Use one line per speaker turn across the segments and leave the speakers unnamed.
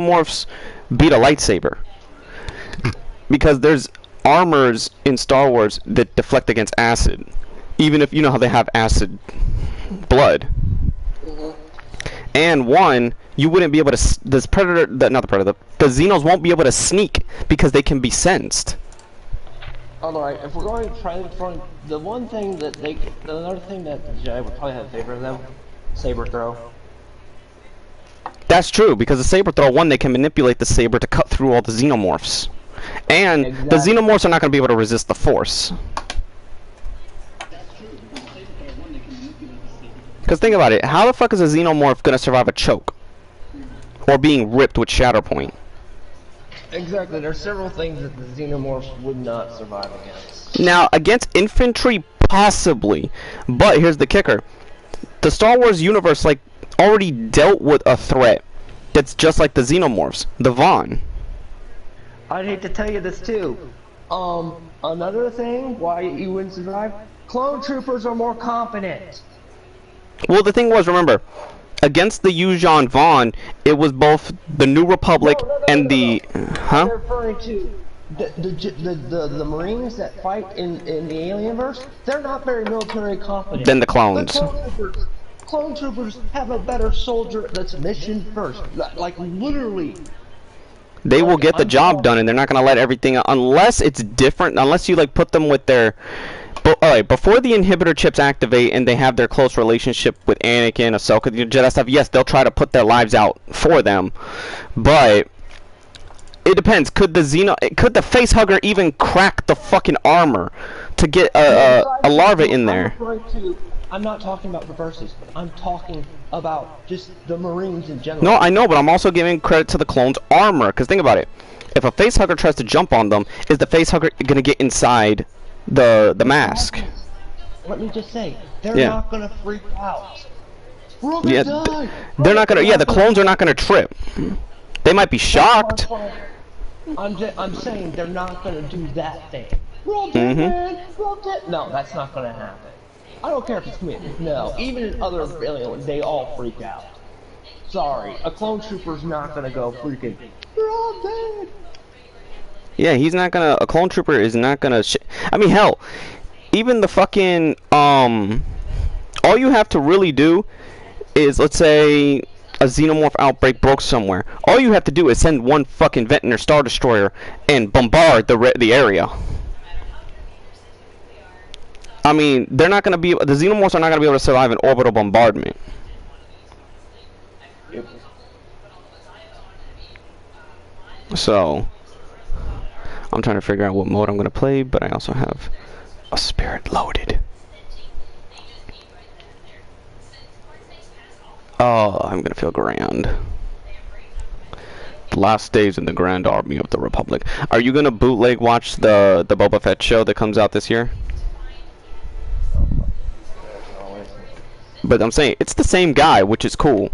Xenomorphs beat a lightsaber? Because there's armors in Star Wars that deflect against acid, even if you know how they have acid blood. And one, you wouldn't be able to. This predator, not the predator, the Xenos won't be able to sneak because they can be sensed.
Alright, if we're going to try from the one thing that another thing that the Jedi would probably have in favor of them, saber throw.
That's true, because the saber throw, one, they can manipulate the saber to cut through all the Xenomorphs. And the Xenomorphs are not going to be able to resist the Force. Because think about it, how the fuck is a Xenomorph going to survive a choke? Or being ripped with Shatterpoint?
Exactly, there's several things that the Xenomorphs would not survive against.
Now, against infantry, possibly. But here's the kicker. The Star Wars universe, like, already dealt with a threat that's just like the Xenomorphs, the Vaughn.
I'd hate to tell you this too. Another thing why you wouldn't survive, clone troopers are more competent.
Well, the thing was, remember, against the Yuuzhan Vaughn, it was both the New Republic and the... Huh?
I'm referring to the Marines that fight in the Alienverse. They're not very military competent.
Than the clones.
Clone troopers have a better soldier that's mission first. Like, literally.
They will get the job done, and they're not going to let everything... Unless it's different, unless you, like, put them with their... Alright, before the inhibitor chips activate and they have their close relationship with Anakin, Ahsoka, the Jedi stuff, yes, they'll try to put their lives out for them. But it depends. Could the facehugger even crack the fucking armor to get a larva in there?
I'm not talking about reverses. I'm talking about just the Marines in general.
No, I know, but I'm also giving credit to the clones' armor. Because think about it. If a facehugger tries to jump on them, is the facehugger going to get inside the mask?
Let me just say, they're not gonna freak out.
Yeah, they're not gonna. Yeah, the clones are not gonna trip. They might be shocked.
I'm saying they're not gonna do that thing. We're all dead, man. We're all dead. No, that's not gonna happen. I don't care if it's me. No, even in other aliens, they all freak out. Sorry, a clone trooper's not gonna go freaking. We're all dead.
Yeah, he's not gonna. A clone trooper is not gonna. I mean, hell, even the fucking all you have to really do is, let's say, a Xenomorph outbreak broke somewhere. All you have to do is send one fucking Ventnor Star Destroyer and bombard the area. I mean, they're not gonna be. The Xenomorphs are not gonna be able to survive an orbital bombardment.
Yep.
So. I'm trying to figure out what mode I'm going to play, but I also have a spirit loaded. Oh, I'm going to feel grand. The last days in the Grand Army of the Republic. Are you going to bootleg watch the Boba Fett show that comes out this year? But I'm saying, it's the same guy, which is cool.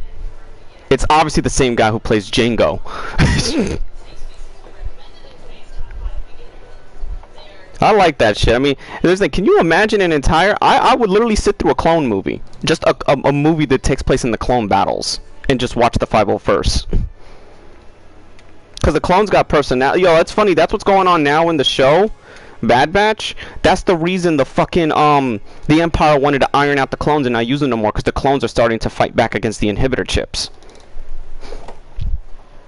It's obviously the same guy who plays Jango. I like that shit. I mean, there's like, can you imagine an entire... I would literally sit through a clone movie. Just a movie that takes place in the clone battles. And just watch the 501st. Because the clones got personality. Yo, that's funny. That's what's going on now in the show. Bad Batch. That's the reason the fucking, the Empire wanted to iron out the clones and not use them no more. Because the clones are starting to fight back against the inhibitor chips.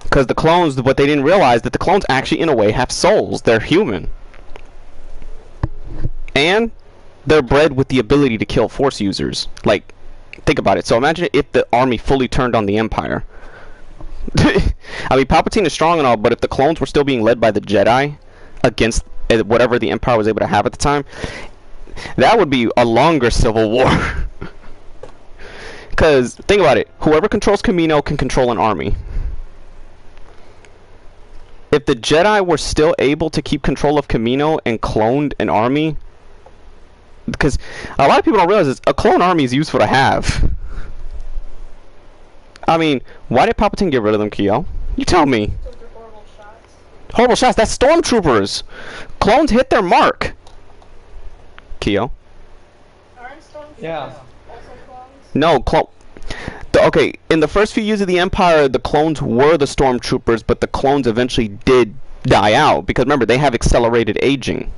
Because the clones, what they didn't realize, that the clones actually, in a way, have souls. They're human. And they're bred with the ability to kill Force users. Like, think about it. So imagine if the army fully turned on the Empire. I mean, Palpatine is strong and all, but if the clones were still being led by the Jedi against whatever the Empire was able to have at the time, that would be a longer civil war. Because, think about it. Whoever controls Kamino can control an army. If the Jedi were still able to keep control of Kamino and cloned an army... Because a lot of people don't realize this, a clone army is useful to have. I mean, why did Palpatine get rid of them, Kyo? You tell me.
Horrible shots.
Horrible shots? That's stormtroopers. Clones hit their mark. Kyo?
Aren't stormtroopers
Yeah.
also clones?
No, Okay, in the first few years of the Empire, the clones were the stormtroopers, but the clones eventually did die out because remember they have accelerated aging.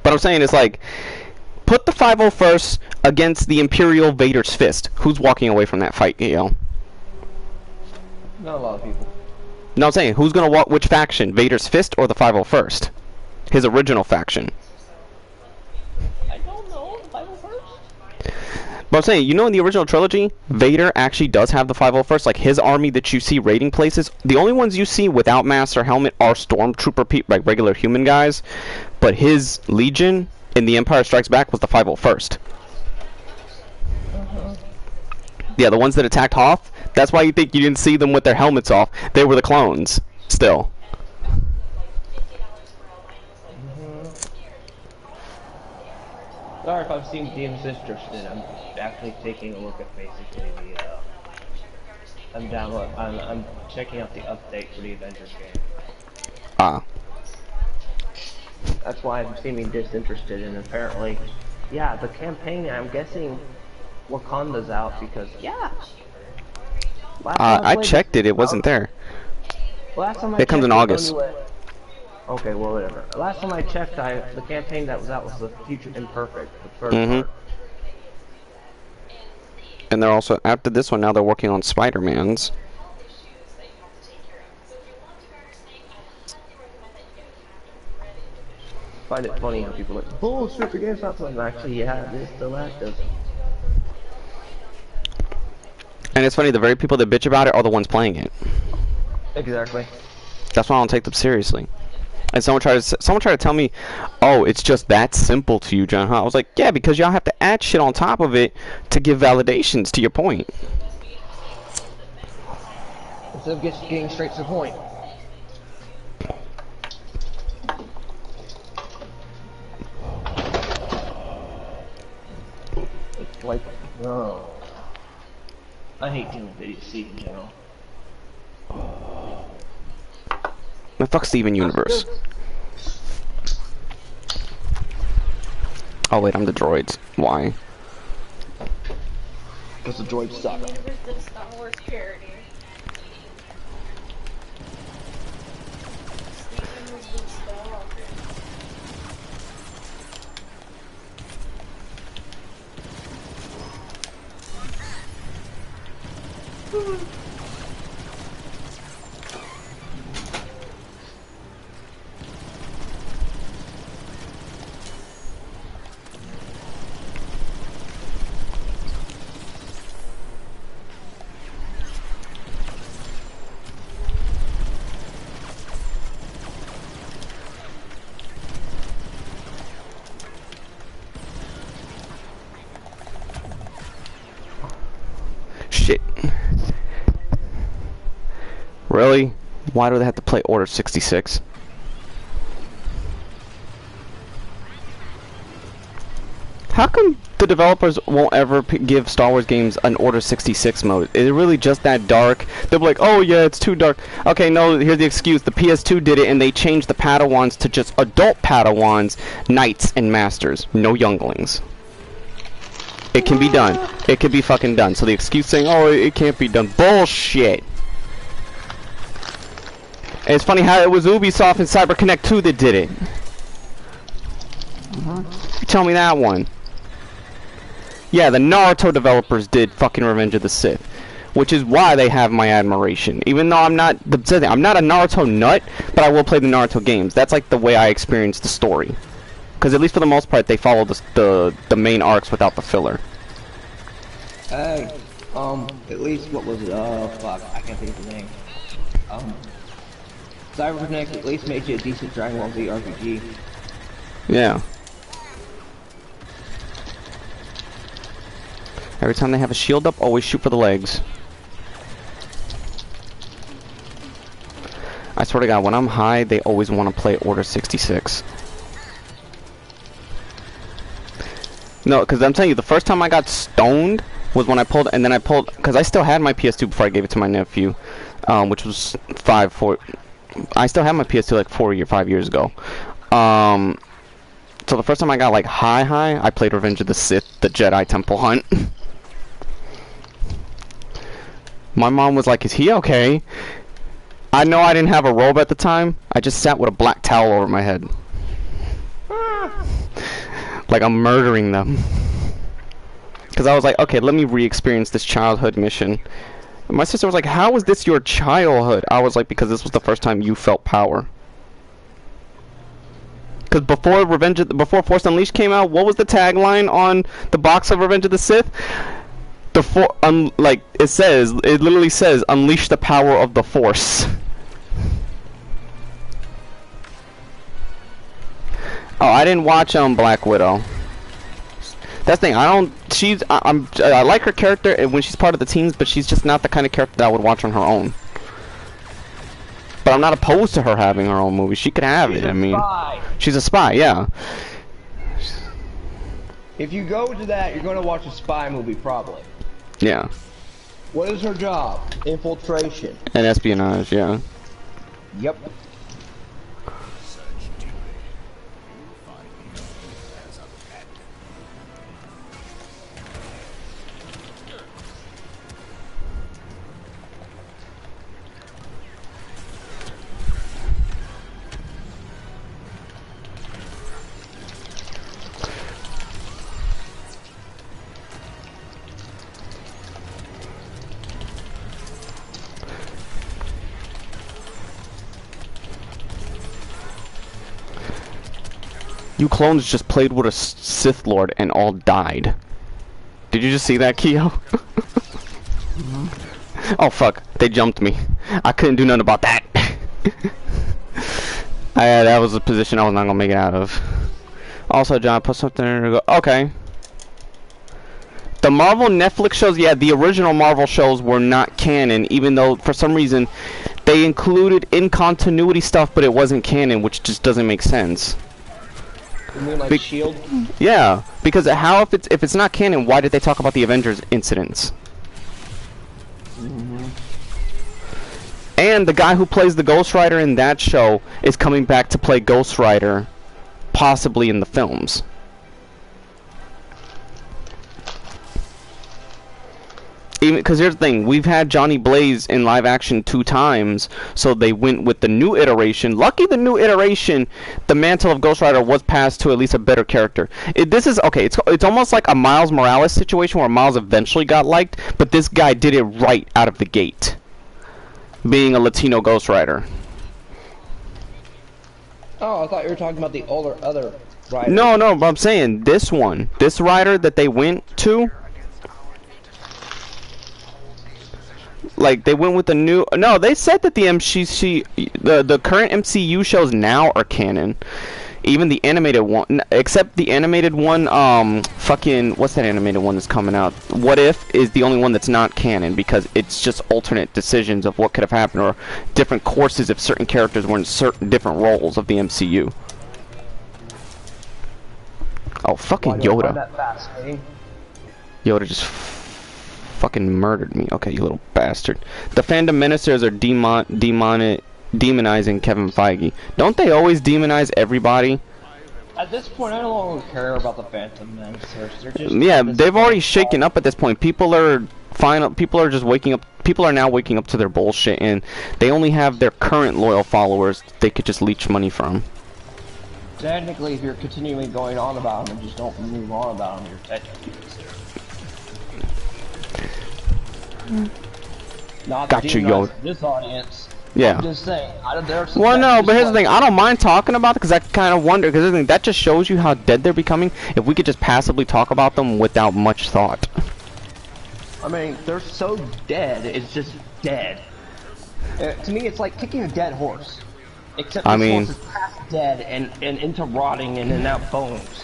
But I'm saying it's like, put the 501st against the Imperial Vader's fist. Who's walking away from that fight, you know?
Not a lot of people.
No, I'm saying, who's gonna walk? Which faction? Vader's fist or the 501st? His original faction.
I don't know. The 501st?
But I'm saying, you know, in the original trilogy, Vader actually does have the 501st. Like his army that you see raiding places, the only ones you see without mask or helmet are stormtrooper people, like regular human guys. But his legion in The Empire Strikes Back was the 501st. Yeah, the ones that attacked Hoth. That's why you think you didn't see them with their helmets off. They were the clones, still.
Sorry if I'm seeing disinterested. I'm actually taking a look at basically the. I'm checking out the update for the Avengers game.
Ah.
That's why I'm seeming disinterested, and apparently, yeah, the campaign. I'm guessing Wakanda's out because yeah.
I checked it. It wasn't there.
Last time I
It comes in August.
Okay, well, whatever. Last time I checked, the campaign that was out was the Future Imperfect, the third part.
And they're also, after this one, now they're working on Spider-Man's.
I find it funny how people are like, bullshit, the game's not fun. Actually, yeah, it's still active.
And it's funny, the very people that bitch about it are the ones playing it.
Exactly.
That's why I don't take them seriously. And someone tried to tell me, oh, it's just that simple to you, John. Huh? I was like, yeah, because y'all have to add shit on top of it to give validations to your point.
Instead of getting straight to the point. It's like, no. I hate dealing with idiocy in general.
Man, fuck Steven Universe. Oh wait, I'm the droids. Why?
Because the droids suck.
Star Wars parody. Steven was the Skywalker.
Shit. Really? Why do they have to play Order 66? How come the developers won't ever give Star Wars games an Order 66 mode? Is it really just that dark? They'll be like, oh yeah, it's too dark. Okay, no, here's the excuse. The PS2 did it and they changed the Padawans to just adult Padawans, Knights, and Masters. No younglings. It can be done. It can be fucking done. So the excuse saying, oh, it can't be done. Bullshit. And it's funny how it was Ubisoft and CyberConnect 2 that did it. Tell me that one. Yeah, the Naruto developers did fucking Revenge of the Sith, which is why they have my admiration. Even though I'm not a Naruto nut, but I will play the Naruto games. That's like the way I experience the story. Because at least for the most part, they follow the main arcs without the filler.
Hey, at least what was it? Oh fuck, I can't think of the name. CyberConnect at least made you a decent Dragon Ball Z RPG.
Yeah. Every time they have a shield up, always shoot for the legs. I swear to God, when I'm high, they always want to play Order 66. No, because I'm telling you, the first time I got stoned was when I pulled, and then I pulled, because I still had my PS2 before I gave it to my nephew, which was I still had my PS2 like 4 or 5 years ago. So the first time I got like high, I played Revenge of the Sith, the Jedi Temple Hunt. My mom was like, "Is he okay?" I know I didn't have a robe at the time. I just sat with a black towel over my head. Like I'm murdering them. Because I was like, okay, let me re-experience this childhood mission. And my sister was like, how is this your childhood? I was like, because this was the first time you felt power. Because before Force Unleashed came out, what was the tagline on the box of Revenge of the Sith? It literally says, unleash the power of the Force. Oh, I didn't watch Black Widow. That's the thing. I like her character and when she's part of the teams, but she's just not the kind of character that I would watch on her own. But I'm not opposed to her having her own movie. She could have it. I mean, she's a spy. Yeah.
If you go to that, you're going to watch a spy movie, probably.
Yeah.
What is her job? Infiltration.
And espionage. Yeah.
Yep.
You clones just played with a Sith Lord and all died. Did you just see that, Keo? Oh fuck, they jumped me. I couldn't do nothing about that. That was a position I was not gonna make it out of. Also, John, put something in there. Okay. The Marvel Netflix shows, yeah, the original Marvel shows were not canon, even though for some reason they included in continuity stuff, but it wasn't canon, which just doesn't make sense.
You mean like S.H.I.E.L.D.?
Yeah, because how if it's not canon, why did they talk about the Avengers incidents? And the guy who plays the Ghost Rider in that show is coming back to play Ghost Rider, possibly in the films. Even because here's the thing, we've had Johnny Blaze in live action 2 times, so they went with the new iteration. Lucky the new iteration, the mantle of Ghost Rider was passed to at least a better character. This is okay. It's almost like a Miles Morales situation where Miles eventually got liked, but this guy did it right out of the gate, being a Latino Ghost Rider.
Oh, I thought you were talking about the other rider.
No, but I'm saying this rider that they went to. Like they went with the new. No, they said that the the current MCU shows now are canon. Even the animated one, except the animated one. Fucking what's that animated one that's coming out? What If is the only one that's not canon because it's just alternate decisions of what could have happened or different courses if certain characters were in certain different roles of the MCU. Oh fucking Yoda! Yoda just fucking murdered me. Okay, you little bastard. The fandom ministers are demonizing Kevin Feige. Don't they always demonize everybody?
At this point, I no longer care about the Phantom Ministers. They're just
they've already shaken up at this point. People are just waking up. People are now waking up to their bullshit, and they only have their current loyal followers they could just leech money from.
Technically, if you're continuing going on about them and just don't move on about them, you're technically not
got you, Yoda.
This audience.
Yeah.
I'm just saying.
Well, no, but here's the thing. I don't mind talking about it because I kind of wonder. Because that just shows you how dead they're becoming. If we could just passively talk about them without much thought.
I mean, they're so dead. It's just dead. To me, it's like kicking a dead horse. Except this horse is past dead and into rotting and now bones.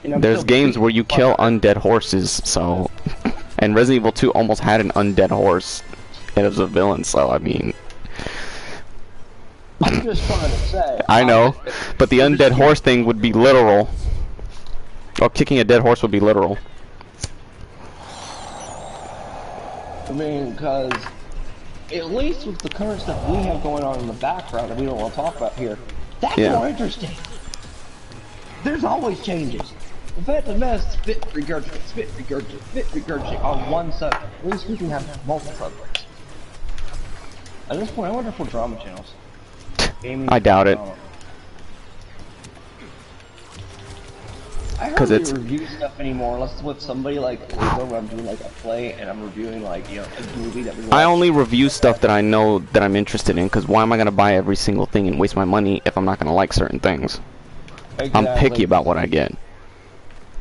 There's games where you kill undead horses, so. And Resident Evil 2 almost had an undead horse as a villain, so I mean.
I'm just trying to say.
I know, but the undead horse thing would be literal. Or kicking a dead horse would be literal.
I mean, because at least with the current stuff we have going on in the background that we don't want to talk about here, that's more interesting. There's always changes. The Phantom Menace spit regurgitate on one subject. At least we can have multiple subjects. At this point, I wonder if we're drama channels. Gaming,
I doubt it.
I hardly review stuff anymore unless it's with somebody like where I'm doing like a play and I'm reviewing like, you know, a movie that we watched.
I only review stuff that I know that I'm interested in, because why am I going to buy every single thing and waste my money if I'm not going to like certain things?
Exactly.
I'm picky about what I get.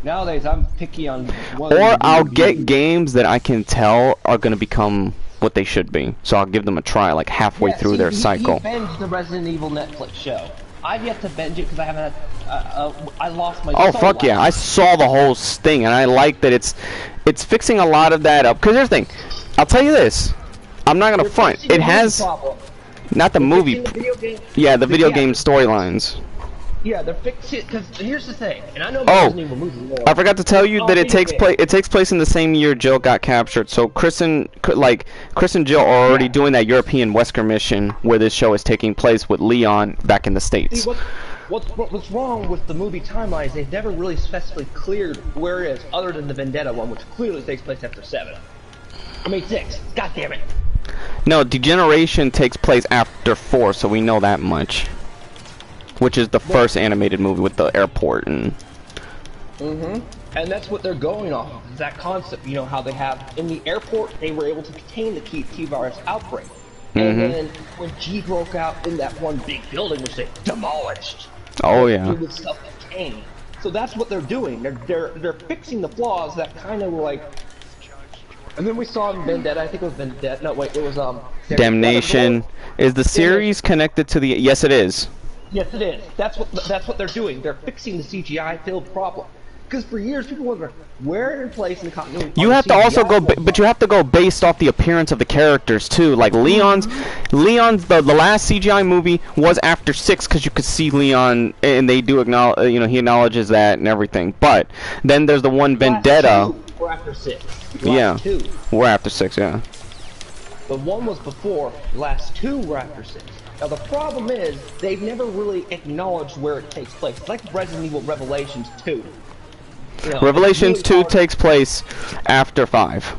Nowadays, I'm picky on what.
Or I'll get games that I can tell are going to become what they should be. So I'll give them a try, like halfway through their cycle.
He binged the Resident Evil Netflix show. I've yet to binge it because I haven't had. I lost my.
Oh fuck yeah! I saw the whole thing, and I like that it's fixing a lot of that up. Because here's the thing, I'll tell you this, I'm not gonna front. It has not the movie. Yeah, the video game storylines.
Yeah, they're fixing. Because here's the thing, and I know Resident Evil movies more.
I forgot to tell you that it takes place. It takes place in the same year Jill got captured. So Chris and Jill are already doing that European Wesker mission where this show is taking place with Leon back in the States.
See, what's wrong with the movie timeline is they've never really specifically cleared where it is, other than the Vendetta one, which clearly takes place after 7. I mean 6. God damn it.
No, Degeneration takes place after 4, so we know that much. Which is the first animated movie with the airport and.
And that's what they're going off of, is that concept. You know how they have in the airport, they were able to contain the T-virus outbreak, and then when G broke out in that one big building, which they demolished.
Oh yeah.
It was self-contained. So that's what they're doing. They're fixing the flaws that kind of were like. And then we saw in Vendetta. I think it was Vendetta. No, wait, it was
Damnation. Is the series connected to the? Yes, it is.
Yes, it is. That's what they're doing. They're fixing the CGI filled problem. Because for years people wonder where in place in the continuity.
You have to also go, but you have to go based off the appearance of the characters too. Like Leon's the last CGI movie was after 6 because you could see Leon, and they do acknowledge, you know, he acknowledges that and everything. But then there's the one Vendetta.
We're after 6.
Yeah, 2. We're after 6. Yeah.
The one was before. The last 2 were after 6. Now the problem is, they've never really acknowledged where it takes place. It's like Resident Evil Revelations 2. You know,
Revelations 2 takes place after 5.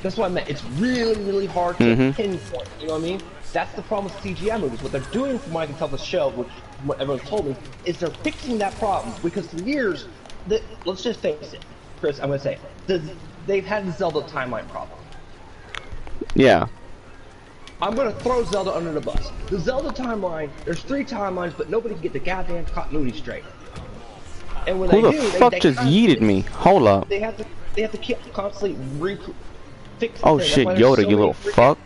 That's what I meant. It's really, really hard to pinpoint, you know what I mean? That's the problem with CGI movies. What they're doing, from what I can tell the show, which what everyone's told me, is they're fixing that problem. Because for years, let's just face it, Chris, I'm going to say it, they've had the Zelda timeline problem.
Yeah.
I'm gonna throw Zelda under the bus. The Zelda timeline, there's 3 timelines, but nobody can get the goddamn continuity straight. And when
Who the fuck just yeeted me? Hold up.
They have to keep constantly fixing.
Oh shit, Yoda, you little fuck.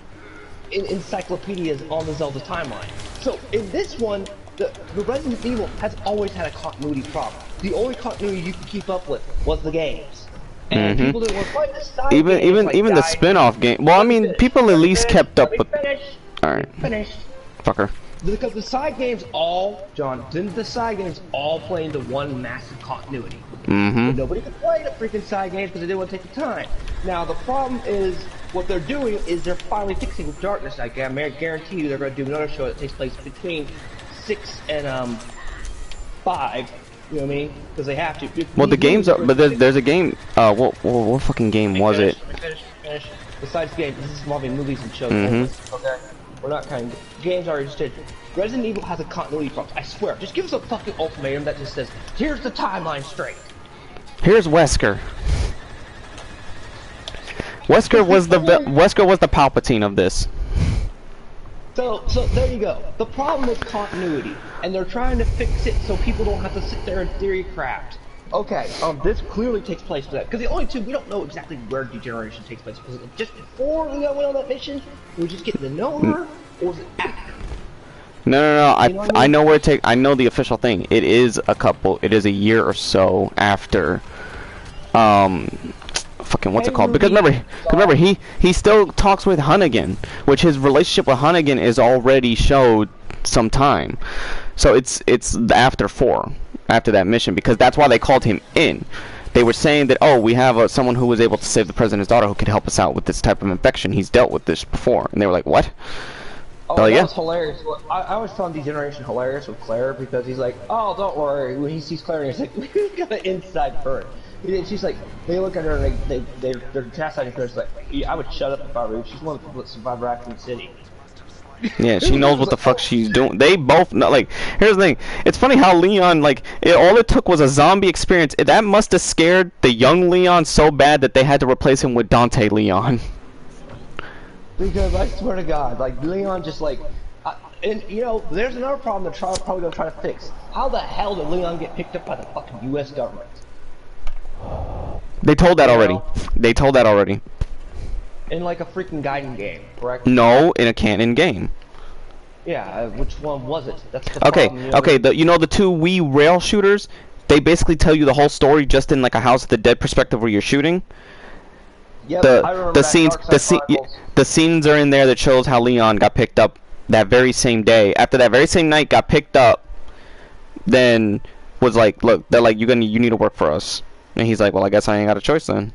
Encyclopedias on the Zelda timeline. So in this one, the Resident Evil has always had a continuity problem. The only continuity you could keep up with was the games. And people didn't want to play the side
even the spin-off game. Well, I mean, people at least kept up with. Alright.
Finished.
Fucker.
Because the side games didn't the side games all play into one massive continuity? But nobody could play the freaking side games because they didn't want to take the time. Now the problem is, what they're doing is they're finally fixing with Darkness. I guarantee you they're going to do another show that takes place between 6 and 5. You know what I mean? Because they have to.
Well, the games are, but there's a game. What fucking game was it?
Finish. Besides games, this is involving movies and shows. Okay, we're not kind of games are just. Resident Evil has a continuity problem. I swear. Just give us a fucking ultimatum that just says, "Here's the timeline straight."
Here's Wesker. Wesker was the Palpatine of this.
So there you go. The problem is continuity, and they're trying to fix it so people don't have to sit there and theory craft. Okay, this clearly takes place for that, because the only 2 we don't know exactly where Degeneration takes place. Was it just before we went on that mission? Were we just getting to know her, or was it after?
No. I know where it takes. I know the official thing. It is a year or so after. Fucking what's it called? Because remember he still talks with Hunnigan, which his relationship with Hunnigan is already showed some time. So it's after 4, after that mission, because that's why they called him in. They were saying that, oh, we have someone who was able to save the president's daughter who could help us out with this type of infection. He's dealt with this before, and they were like, what?
Oh, that
yeah.
was hilarious. Well, I always found Degeneration hilarious with Claire because he's like, oh, don't worry. When he sees Claire, he's like, we got an inside her. And she's like, they look at her and they're chastising her. It's like, yeah, I would shut up if I were you. She's one of the people that survived Raccoon City.
Yeah, she knows what the fuck she's doing. They both know. Like, here's the thing. It's funny how Leon, like, all it took was a zombie experience. That must have scared the young Leon so bad that they had to replace him with Dante Leon.
Because I swear to God, like Leon just like, and you know, there's another problem they're probably gonna try to fix. How the hell did Leon get picked up by the fucking U.S. government?
They told that already. They told that already.
In like a freaking guiding game, correct?
No, in a canon game.
Yeah, which one was it? That's the
Okay,
problem, you know?
okay. You know the two Wii rail shooters? They basically tell you the whole story just in like a House of the Dead perspective where you're shooting.
Yep, I remember
The
that
scenes
Dark Side Chronicles.
the scenes are in there that shows how Leon got picked up that very same day. After that very same night got picked up, then was like, look, they're like, you need to work for us. And he's like, well, I guess I ain't got a choice then.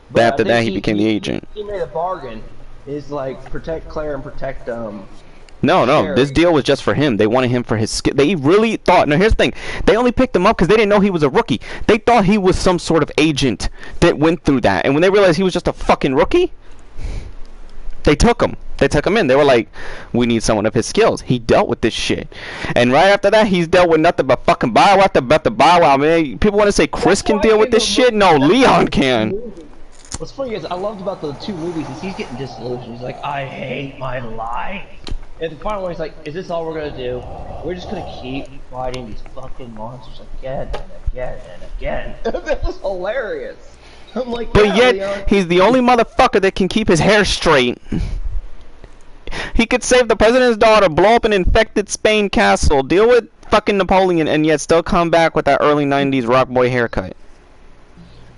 But
After
I
that,
think
he became the agent.
He made a bargain. Is like protect Claire and protect
No,
Sherry.
this deal was just for him. They wanted him for his skill. They really thought. Now, here's the thing. They only picked him up because they didn't know he was a rookie. They thought he was some sort of agent that went through that. And when they realized he was just a fucking rookie, they took him. They took him in. They were like, we need someone of his skills. He dealt with this shit. And right after that, he's dealt with nothing but fucking Bow Wow after Bow Wow, man. People want to say Chris can deal with this shit? No, Leon can.
What's funny is I loved about the two movies is he's getting disillusioned. He's like, I hate my life. And the final one, he's like, is this all we're gonna do? We're just gonna keep fighting these fucking monsters again and again and again. That was hilarious. I'm like,
But
yeah,
yet,
Leon.
he's the only motherfucker that can keep his hair straight. He could save the president's daughter, blow up an infected Spain castle, deal with fucking Napoleon, and yet still come back with that early 90s rock boy haircut.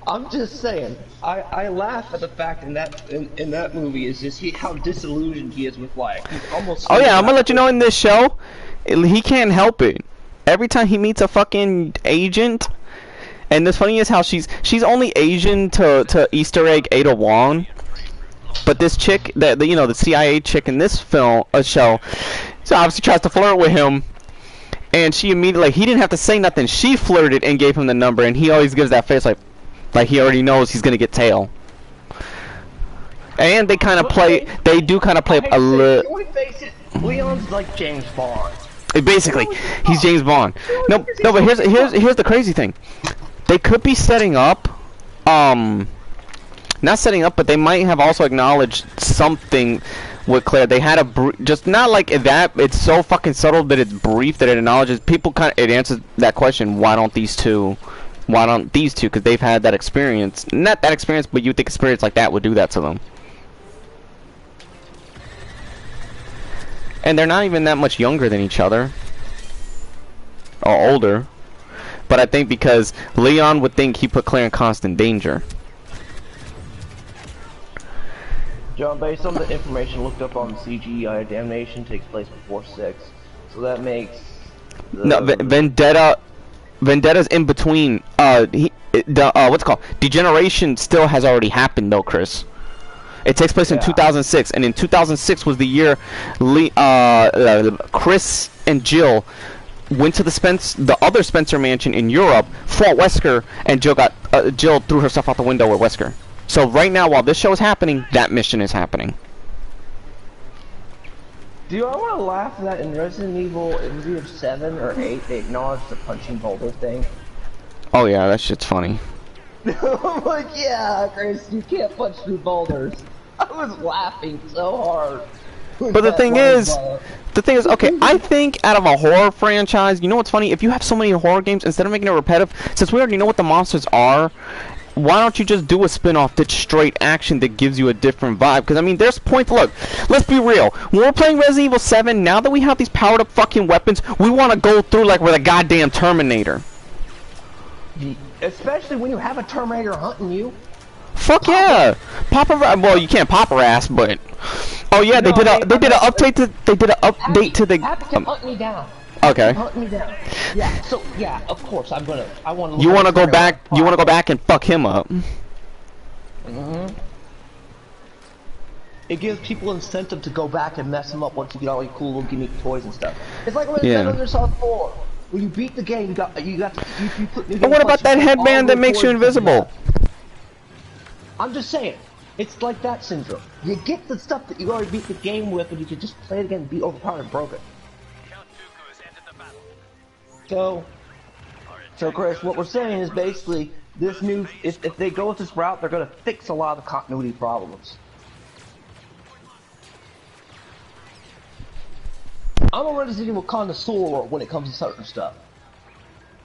I'm just saying, I laugh at the fact in that movie is just how disillusioned he is with life. He's almost.
Oh yeah, I'm gonna let you know in this show, he can't help it. Every time he meets a fucking agent, and the funny is how she's only Asian to Easter egg Ada Wong, but this chick, the CIA chick in this show, so obviously tries to flirt with him, and she immediately, like, he didn't have to say nothing. She flirted and gave him the number, and he always gives that face like he already knows he's gonna get tail. And they kind of play, they do kind of play up a little.
Can we face it? Leon's like James Bond.
Basically, he's James Bond. No, but here's the crazy thing. They could be setting up, not setting up, but they might have also acknowledged something with Claire. They had just not like that. It's so fucking subtle that it's brief that it acknowledges people. It answers that question. Why don't these two? Because they've had that experience. Not that experience, but you think experience like that would do that to them. And they're not even that much younger than each other. Or older. But I think because Leon would think he put Claire in constant danger.
John, based on the information looked up on CGI, Damnation takes place before 6. So that makes...
No, Vendetta's in between. What's it called? Degeneration still has already happened though, Chris. It takes place in 2006, and in 2006 was the year Chris and Jill went to the other Spencer mansion in Europe, fought Wesker, and Jill threw herself out the window with Wesker. So right now, while this show is happening, that mission is happening.
Do I want to laugh that in Resident Evil, it was either 7 or 8, they acknowledged the punching boulder thing?
Oh yeah, that shit's funny.
I'm like, yeah, Chris, you can't punch through boulders. I was laughing so hard.
But the thing is, okay, I think out of a horror franchise, you know what's funny? If you have so many horror games, instead of making it repetitive, since we already know what the monsters are, why don't you just do a spin-off that's straight action that gives you a different vibe? Because, I mean, there's points. Look, let's be real. When we're playing Resident Evil 7, now that we have these powered-up fucking weapons, we want to go through like we're the goddamn Terminator.
Especially when you have a Terminator hunting you.
Fuck yeah! Well, you can't pop her ass, but... Oh yeah, they did an update to the...
Happy can hunt me down.
Okay.
Hunt me down. Yeah, so, yeah, of course, I want to...
You want to go back and fuck him up.
Mm-hmm. it gives people incentive to go back and mess them up once you get all your cool little gimmick toys and stuff. It's like when Metal Gear Solid 4. When you beat the game, you got to you put new.
And what about that headband that makes you invisible?
I'm just saying, it's like that syndrome. You get the stuff that you already beat the game with, and you can just play it again and be overpowered and broken. So Chris, what we're saying is basically this new. If they go with this route, they're going to fix a lot of the continuity problems. I'm a Resident Evil connoisseur when it comes to certain stuff.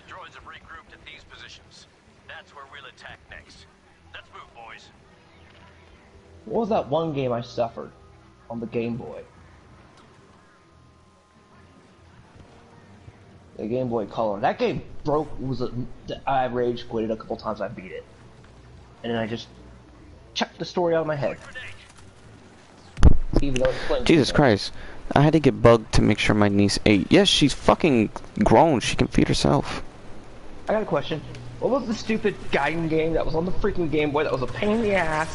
The droids have regrouped at these positions. That's where we'll attack next. Let's move, boys.
What was that one game I suffered on the Game Boy? The Game Boy Color. That game broke. I rage quit it a couple times. I beat it, and then I just chucked the story out of my head. Even though it's playing.
Jesus Christ. I had to get bugged to make sure my niece ate. Yes, she's fucking grown. She can feed herself.
I got a question. What was the stupid Gaiden game that was on the freaking Game Boy that was a pain in the ass?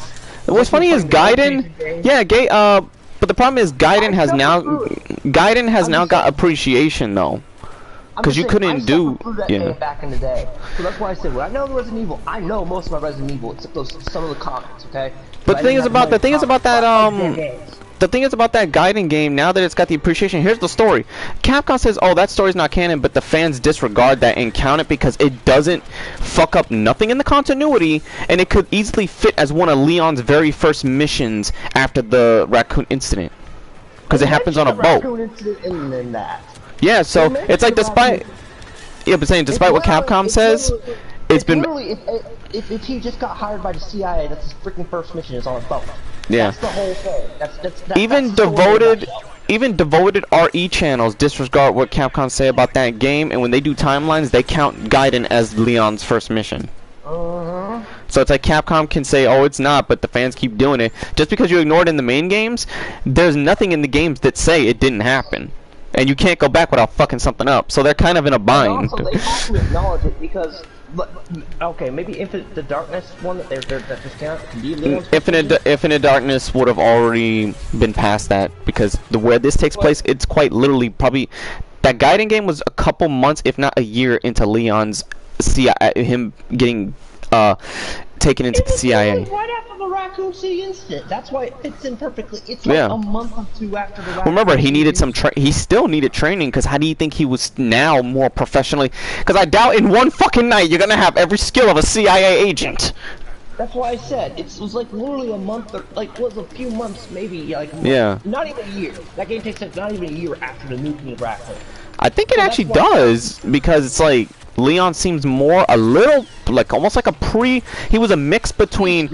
What's funny is Gaiden, but the problem is Gaiden has now got appreciation though. Because you couldn't do
game back in the day. So that's why I said when I know the Resident Evil, I know most of my Resident Evil except some of the comics, okay?
But the thing is about that Gaiden game, now that it's got the appreciation, here's the story. Capcom says, oh, that story's not canon, but the fans disregard that and count it because it doesn't fuck up nothing in the continuity, and it could easily fit as one of Leon's very first missions after the raccoon incident. Because it happens on a boat. Yeah, so it's like despite what Capcom says, it's been
if he just got hired by the CIA, that's his freaking first mission is on a boat.
Yeah.
That's the whole thing.
Even devoted RE channels disregard what Capcom say about that game, and when they do timelines, they count Gaiden as Leon's first mission. So it's like Capcom can say, oh, it's not, but the fans keep doing it. Just because you ignore it in the main games, there's nothing in the games that say it didn't happen. And you can't go back without fucking something up. So they're kind of in a bind.
Also, they have to acknowledge it because, okay, maybe Infinite Darkness one that just can't be
Infinite Darkness would have already been past that because where this takes place, it's quite literally probably that Gaiden game was a couple months, if not a year, into Leon's him getting taken into the CIA.
Right after the Raccoon City incident. That's why it fits in perfectly. It's like a month or two after the Raccoon
Remember, he needed some he still needed training, because how do you think he was now more professionally? Because I doubt in one fucking night you're gonna have every skill of a CIA agent.
That's why I said it was like literally a month or was a few months, maybe not even a year. That game takes not even a year after the nuking of Raccoon.
I think it actually does, because it's like Leon seems more a little like almost like he was a mix between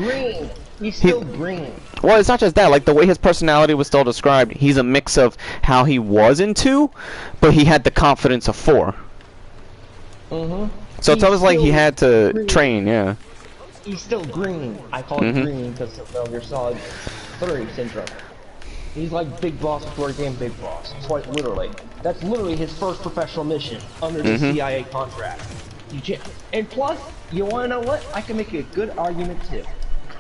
he's still green.
Well, it's not just that, like the way his personality was still described, he's a mix of how he was in 2, but he had the confidence of 4. So it's almost like he had to train,
He's still green. I call it green because of Metal Gear Solid 3 syndrome. He's like Big Boss before he became Big Boss. Quite literally. That's literally his first professional mission under the CIA contract. And plus, you wanna know what? I can make you a good argument too.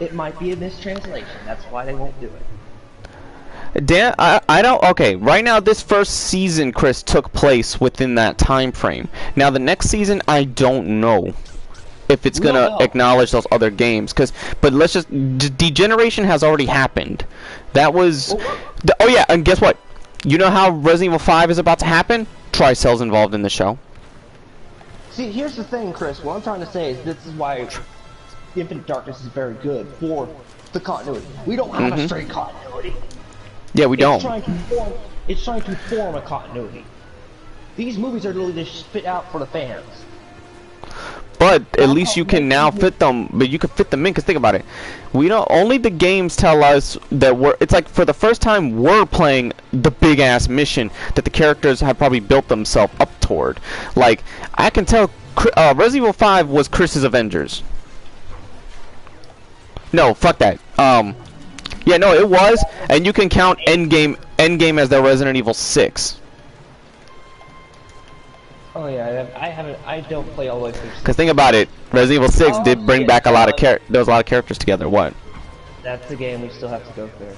It might be a mistranslation. That's why they won't do it.
Dan, I don't. Okay, right now this first season, Chris, took place within that time frame. Now the next season, I don't know if it's gonna acknowledge those other games, but let's just degeneration has already happened. That was oh yeah, and guess what? You know how Resident Evil 5 is about to happen? Tricell's involved in the show.
See, here's the thing, Chris. What I'm trying to say is this is why Infinite Darkness is very good for the continuity. We don't have a straight continuity.
Yeah, we don't.
It's trying to form a continuity. These movies are literally just spit out for the fans.
But at least you can now fit them. But you can fit them in. Because think about it. We don't. Only the games tell us that it's like for the first time we're playing the big ass mission that the characters have probably built themselves up toward. Like I can tell, Resident Evil 5 was Chris's Avengers. No, fuck that. Yeah, no, it was, and you can count Endgame as their Resident Evil 6.
Oh yeah, I don't play all the way through.
Cause think about it, Resident Evil 6 did bring back a lot of there was a lot of characters together. What?
That's the game we still have to go through.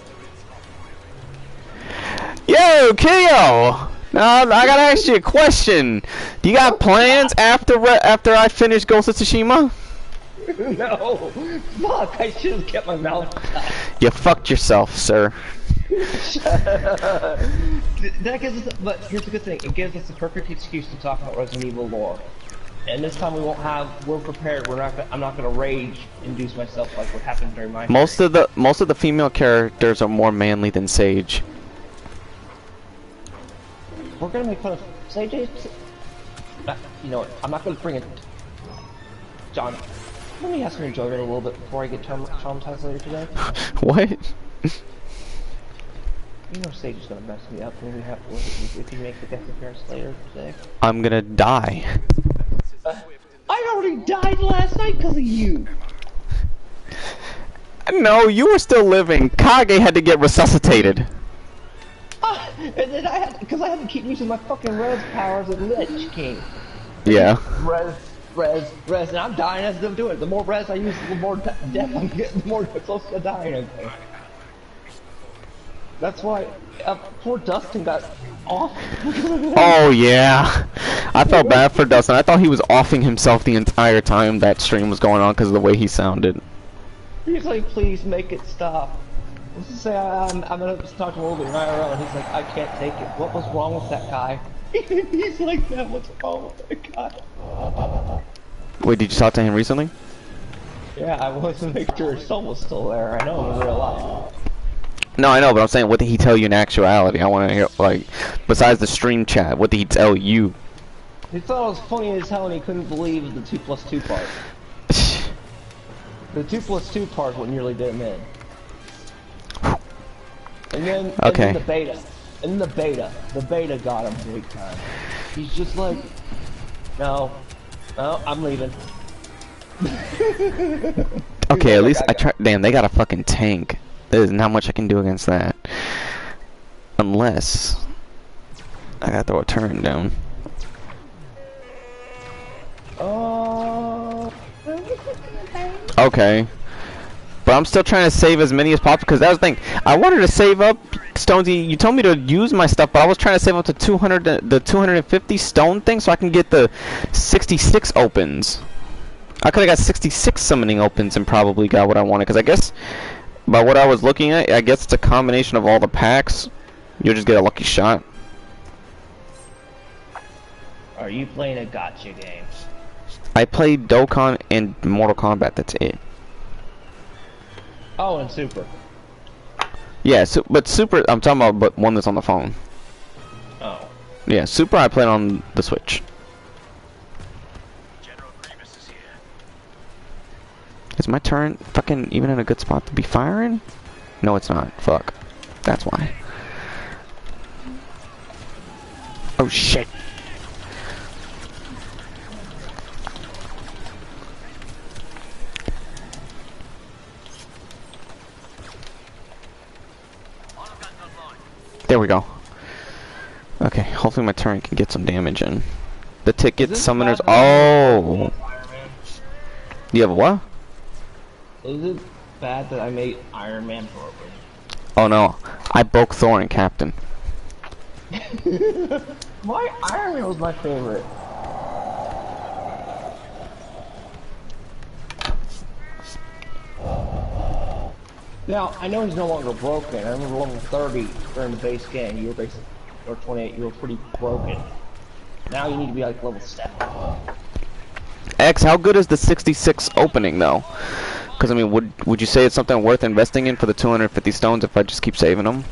Yo, Keo! Now I gotta ask you a question. Do you got plans after I finish Ghost of Tsushima?
No. Fuck, I should have kept my mouth shut.
You fucked yourself, sir.
That gives us, but here's the good thing, it gives us the perfect excuse to talk about Resident Evil lore. And this time we're prepared. I'm not gonna rage induce myself like what happened during my
Most of the female characters are more manly than Sage.
We're gonna make fun of Sage. You know what? I'm not gonna bring it. John, let me ask you to enjoy it a little bit before I get traumatized later today.
What?
You know Sage is gonna mess me up when if he makes a guest appearance later today.
I'm gonna die.
I already died last night because of you.
No, you were still living. Kage had to get resuscitated.
And then I had to keep using my fucking res powers at Lich King.
Yeah.
Res, and I'm dying as I'm doing it. The more res I use, the more death I'm getting, the more close to dying I think. That's why poor Dustin got off.
Oh yeah. I felt bad for Dustin. I thought he was offing himself the entire time that stream was going on because of the way he sounded.
He's like, please make it stop. Let's just say I'm gonna talk to him a little bit in IRL, and he's like, I can't take it. What was wrong with that guy? He's like that. What's wrong with that guy?
Wait, did you talk to him recently?
Yeah, I wanted to make sure his soul was still there. I know in real life.
No, I know, but I'm saying, what did he tell you in actuality? I want to hear, like, besides the stream chat, what did he tell you?
He thought it was funny as hell, and he couldn't believe the 2+2 part. The 2+2 part what nearly did him in. And then,
okay.
And then the beta got him big time. He's just like, no, I'm leaving.
Okay, at least I tried. Damn, they got a fucking tank. There's not much I can do against that. Unless I gotta throw a turret down. Okay. But I'm still trying to save as many as possible because that was the thing. I wanted to save up Stonesy. You told me to use my stuff, but I was trying to save up to 250 stone thing so I can get the 66 opens. I could have got 66 summoning opens and probably got what I wanted because I guess by what I was looking at, I guess it's a combination of all the packs. You'll just get a lucky shot.
Are you playing a gotcha game?
I played Dokkan and Mortal Kombat. That's it.
Oh, and Super.
Yeah, but Super, I'm talking about but one that's on the phone.
Oh.
Yeah, Super I played on the Switch.
General Grievous is here.
Is my turret fucking even in a good spot to be firing? No, it's not. Fuck. That's why. Oh shit. There we go. Okay, hopefully my turret can get some damage in. The ticket summoners. Oh! You have a what?
Is it bad that I made Iron Man broken?
Oh no, I broke Thor and Captain.
My Iron Man was my favorite. Now, I know he's no longer broken. I remember level 30 during the base game, you were basically, or 28, you were pretty broken. Now you need to be like level 7.
X, how good is the 66 opening though? Because I mean, would you say it's something worth investing in for the 250 stones if I just keep saving them?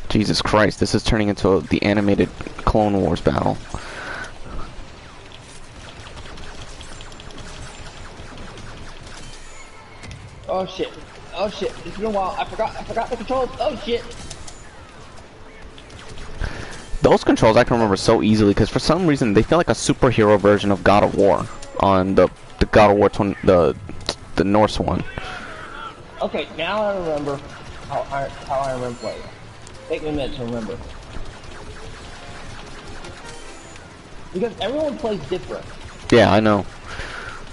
Jesus Christ, this is turning into the animated Clone Wars battle.
Oh shit. Oh shit. It's been a while. I forgot the controls. Oh shit.
Those controls I can remember so easily because for some reason they feel like a superhero version of God of War on the God of War the Norse one.
Okay, now I remember how I remember playing. Take me a minute to remember. Because everyone plays different.
Yeah, I know.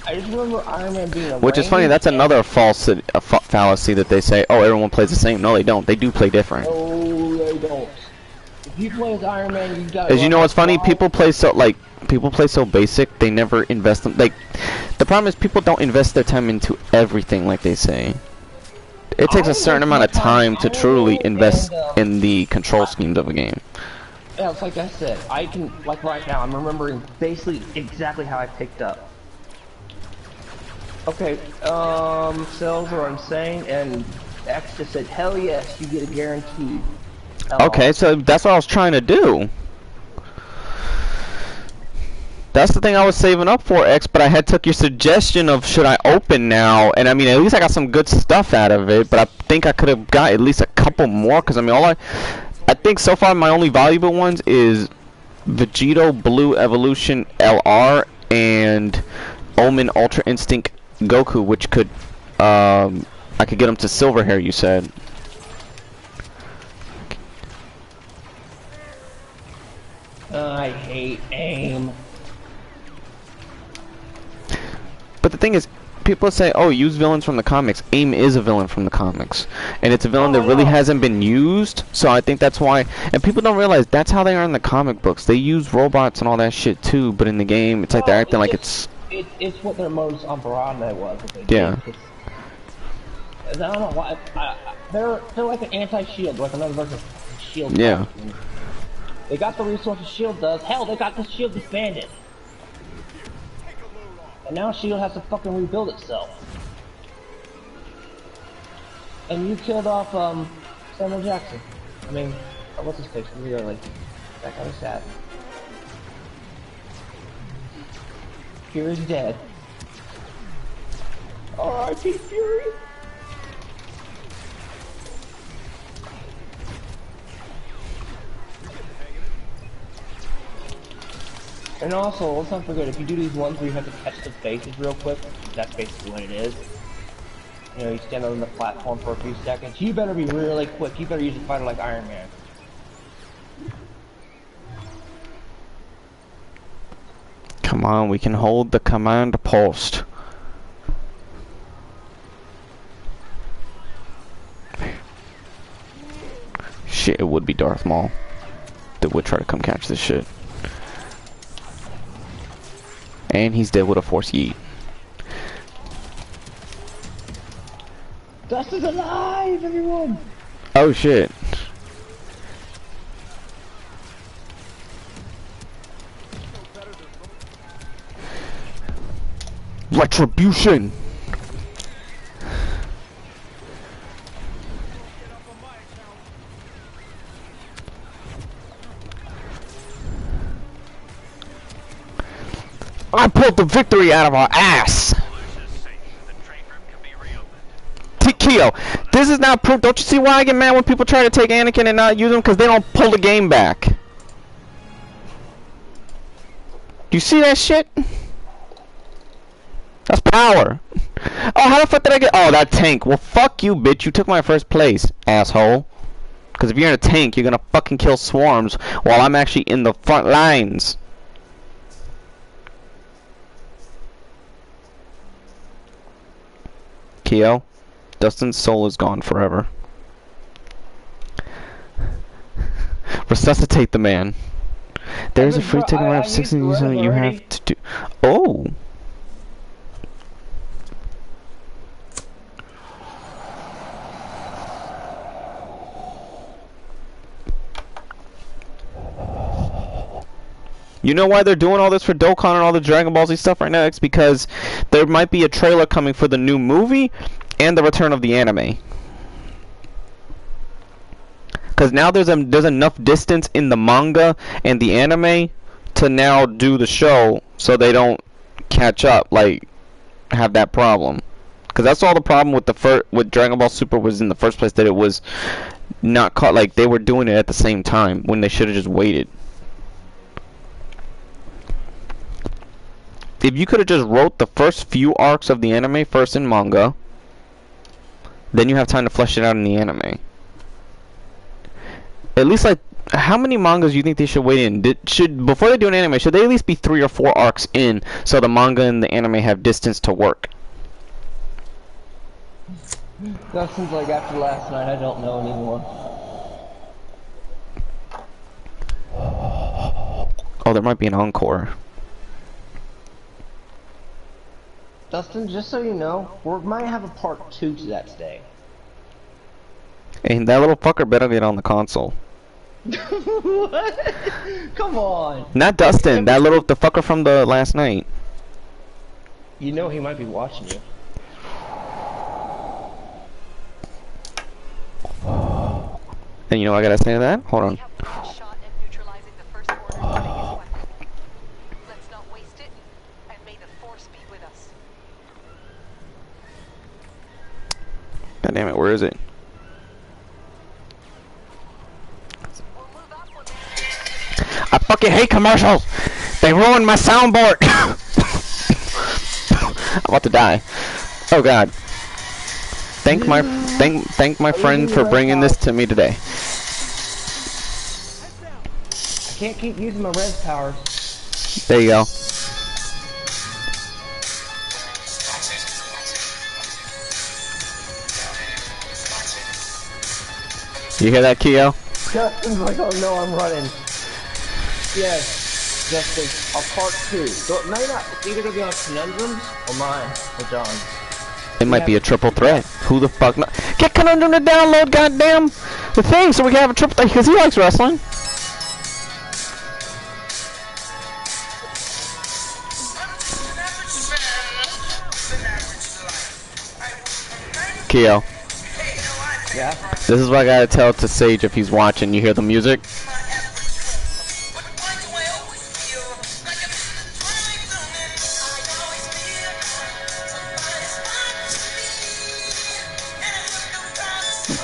I just remember Iron Man being a
Which is funny. That's another fallacy that they say. Oh, everyone plays the same. No, they don't. They do play different.
No, they don't. If you play as Iron Man, you got.
As you know, what's funny? People play so basic. They never invest them. Like, the problem is people don't invest their time into everything, like they say. It takes a certain amount of time to truly invest in the control schemes of a game.
Yeah, it's like I said. I can, like right now, I'm remembering basically exactly how I picked up. Okay, sales are insane, and X just said, hell yes, you get a guarantee.
Okay, so that's what I was trying to do. That's the thing I was saving up for, X, but I had took your suggestion of should I open now, and I mean, at least I got some good stuff out of it, but I think I could have got at least a couple more, because I mean, I think so far my only valuable ones is Vegito Blue Evolution LR and Omen Ultra Instinct Goku, which could, I could get him to silver hair, you said.
I hate aim.
But the thing is, people say, oh, use villains from the comics. AIM is a villain from the comics. And it's a villain that really hasn't been used, so I think that's why. And people don't realize that's how they are in the comic books. They use robots and all that shit too, but in the game, it's like they're acting like it's...
It's what their modus operandi was.
Yeah.
I don't know why. They're like an anti-shield, like another version of shield.
Yeah.
They got the resources shield does. Hell, they got the shield disbanded. And now shield has to fucking rebuild itself. And you killed off Samuel Jackson. I mean, what's his face? Really? That kind of sad. Fury's dead. R.I.P. Fury. And also, let's not forget, if you do these ones where you have to catch the faces real quick, that's basically what it is. You know, you stand on the platform for a few seconds. You better be really quick. You better use a fighter like Iron Man.
Come on, we can hold the command post. Shit, it would be Darth Maul that would try to come catch this shit. And he's dead with a force yeet.
Dust is alive, everyone!
Oh shit. Retribution! I pulled the victory out of our ass! Kyo, this is not proof. Don't you see why I get mad when people try to take Anakin and not use him? Because they don't pull the game back. Do you see that shit? That's power. Oh, how the fuck did I get... Oh, that tank. Well, fuck you, bitch. You took my first place, asshole. Because if you're in a tank, you're gonna fucking kill swarms while I'm actually in the front lines. Kyo, Dustin's soul is gone forever. Resuscitate the man. There's a free ticket around 60 you have to do. Oh! You know why they're doing all this for Dokkan and all the Dragon Ball Z stuff right now? It's because there might be a trailer coming for the new movie and the return of the anime. Because now there's enough distance in the manga and the anime to now do the show so they don't catch up, like, have that problem. Because that's all the problem with with Dragon Ball Super was in the first place, that it was not caught, like, they were doing it at the same time when they should have just waited. If you could have just wrote the first few arcs of the anime first in manga, then you have time to flesh it out in the anime. At least, like, How many mangas do you think they should wait in? Should before they do an anime, should they at least be 3 or 4 arcs in so the manga and the anime have distance to work?
That seems like after last night, I don't know anymore.
Oh, there might be an encore.
Dustin, just so you know, we might have a part 2 to that today.
And that little fucker better get on the console.
What? Come on.
Not Dustin, the fucker from the last night.
You know he might be watching you.
And you know what I gotta say to that? Hold on.
Shot at neutralizing the first order of Vegas weapon. Let's not waste it, and may the force be with us.
God damn it, where is it?
We'll move up when
I fucking hate commercials! They ruined my soundboard! I'm about to die. Oh god. Thank my friend for bringing this to me today.
I can't keep using my res powers.
There you go. You hear that, Keo?
Justin's like, oh no, I'm running. Yes, Justin, a part 2. So, no, you're not. It's either gonna be on Conundrums or mine or John's.
It might be a triple threat. Who the fuck not? Get Conundrum to download, goddamn the thing, so we can have a triple threat because he likes wrestling. Keo.
Yeah?
This is what I gotta tell to Sage if he's watching. You hear the music?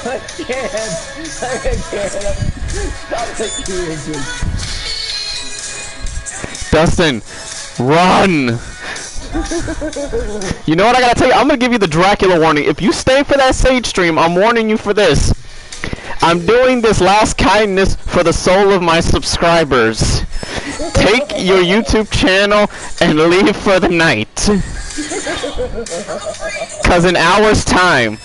I can't. Stop it, dude.
Dustin, run! You know what I gotta tell you? I'm gonna give you the Dracula warning. If you stay for that Sage stream, I'm warning you for this. I'm doing this last kindness for the soul of my subscribers. Take your YouTube channel and leave for the night. Cause in hours time,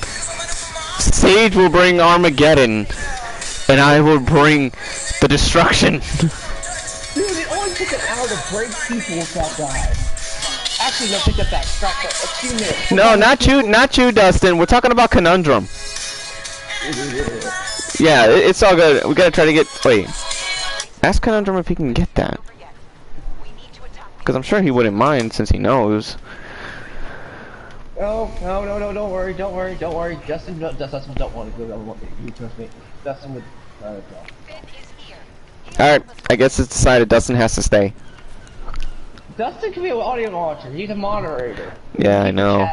Sage will bring Armageddon, and I will bring the destruction.
Dude, it only took an hour to break people with that guy. Actually, no, take that back. Scrap a few minutes.
No, not you, Dustin. We're talking about Conundrum. Yeah, it's all good. We gotta try to get. Wait, ask Conundrum if he can get that. Because I'm sure he wouldn't mind since he knows.
Oh, no, don't worry. Justin, Justin don't want to go. You trust me. Justin would go.
Alright, I guess it's decided Dustin has to stay.
Dustin can be an audio watcher. He's a moderator.
Yeah, I know.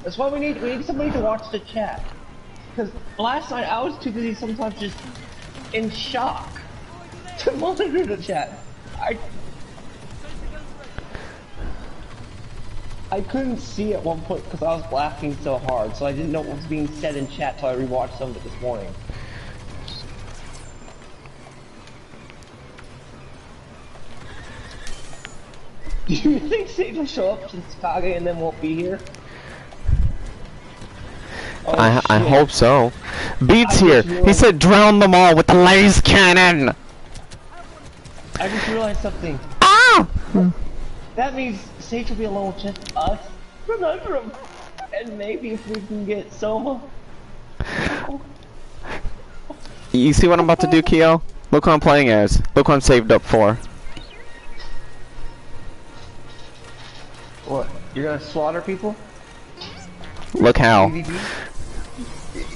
That's why we need somebody to watch the chat. Because last night I was too busy sometimes just in shock to monitor the chat. I couldn't see at one point because I was laughing so hard, so I didn't know what was being said in chat till I rewatched some of it this morning. Do you think Sage will show up to Chicago and then won't be here? Oh,
I hope so. Beats here. He said drown them all with the laser cannon.
I just realized something.
Ah!
That means Sage will be alone with just us, Conundrum, and maybe if we can get Soma.
You see what I'm about to do, Keo? Look who I'm playing as. Look who I'm saved up for.
What? You're gonna slaughter people?
Look how.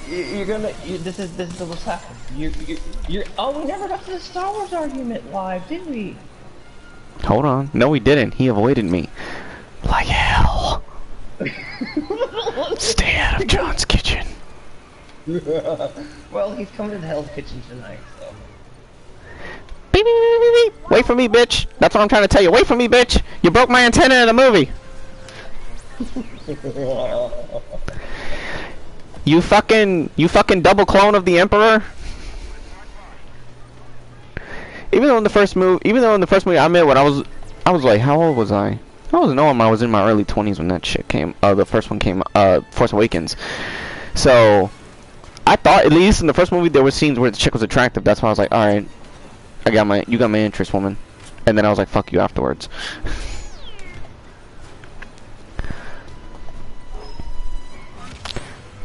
You're gonna. This is what's happening. You're. Oh, we never got to the Star Wars argument live, did we?
Hold on. No, he didn't. He avoided me. Like hell. Stay out of John's kitchen.
Well, he's coming to Hell's Kitchen tonight, so.
Beep, beep, beep, beep, beep. Wait for me, bitch. That's what I'm trying to tell you. Wait for me, bitch. You broke my antenna in the movie. You fucking double clone of the Emperor. even though in the first movie, I admit when I was like, how old was I? I was no, I was in my early 20s when that shit came. The first one came. Force Awakens. So I thought at least in the first movie there were scenes where the chick was attractive. That's why I was like, all right, you got my interest, woman. And then I was like, fuck you afterwards.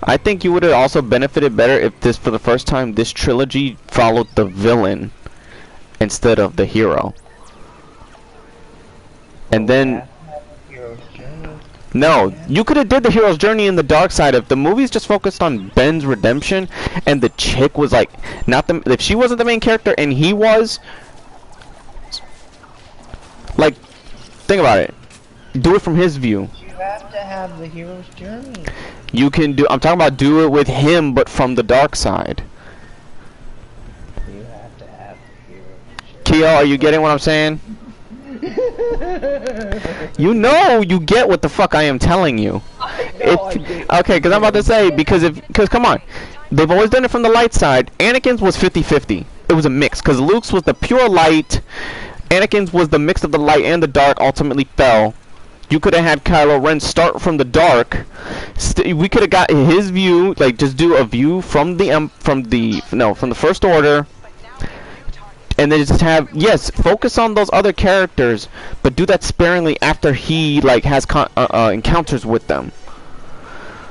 I think you would have also benefited better if this, for the first time, this trilogy followed the villain instead of the hero. And then, no, you could have did the hero's journey in the dark side if the movie's just focused on Ben's redemption and the chick was like, if she wasn't the main character and he was, like, think about it. Do it from his view.
You have to have the hero's journey.
You can do. I'm talking about do it with him, but from the dark side.
You have to have the hero's journey.
Keo, are you getting what I'm saying? You know, you get what the fuck I am telling you. Okay, because I'm about to say, because come on, they've always done it from the light side. Anakin's was 50-50. It was a mix, because Luke's was the pure light. Anakin's was the mix of the light and the dark. Ultimately fell. You could have had Kylo Ren start from the dark. We could have got his view, like just do a view from the First Order, and then just have focus on those other characters, but do that sparingly after he like has encounters with them.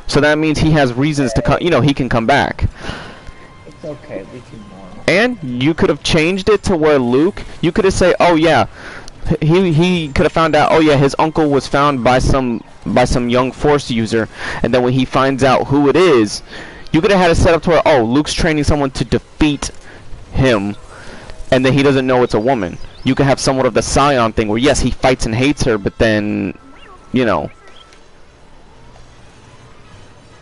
So that means he has reasons to come. He can come back.
It's okay, we can mourn.
And you could have changed it to where Luke. You could have said, oh yeah. He could have found out, oh yeah, his uncle was found by some young Force user, and then when he finds out who it is, you could have had it set up to where, oh, Luke's training someone to defeat him, and then he doesn't know it's a woman. You could have somewhat of the Scion thing where yes, he fights and hates her, but then,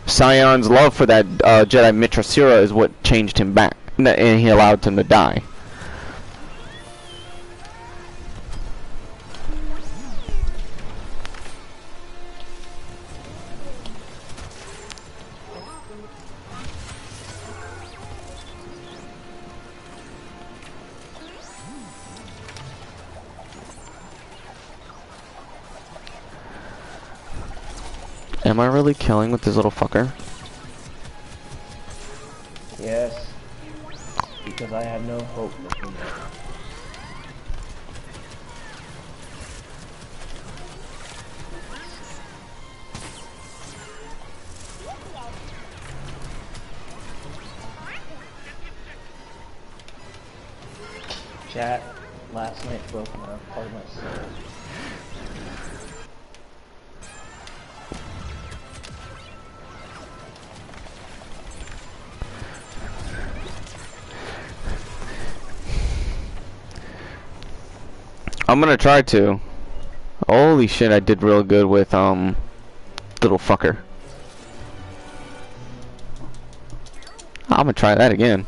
Scion's love for that Jedi Mitra Sira is what changed him back, and he allowed him to die. Am I really killing with this little fucker?
Yes. Because I have no hope for him. Chat, last night broke my part of my soul.
I'm gonna try to. Holy shit, I did real good with little fucker. I'm gonna try that again.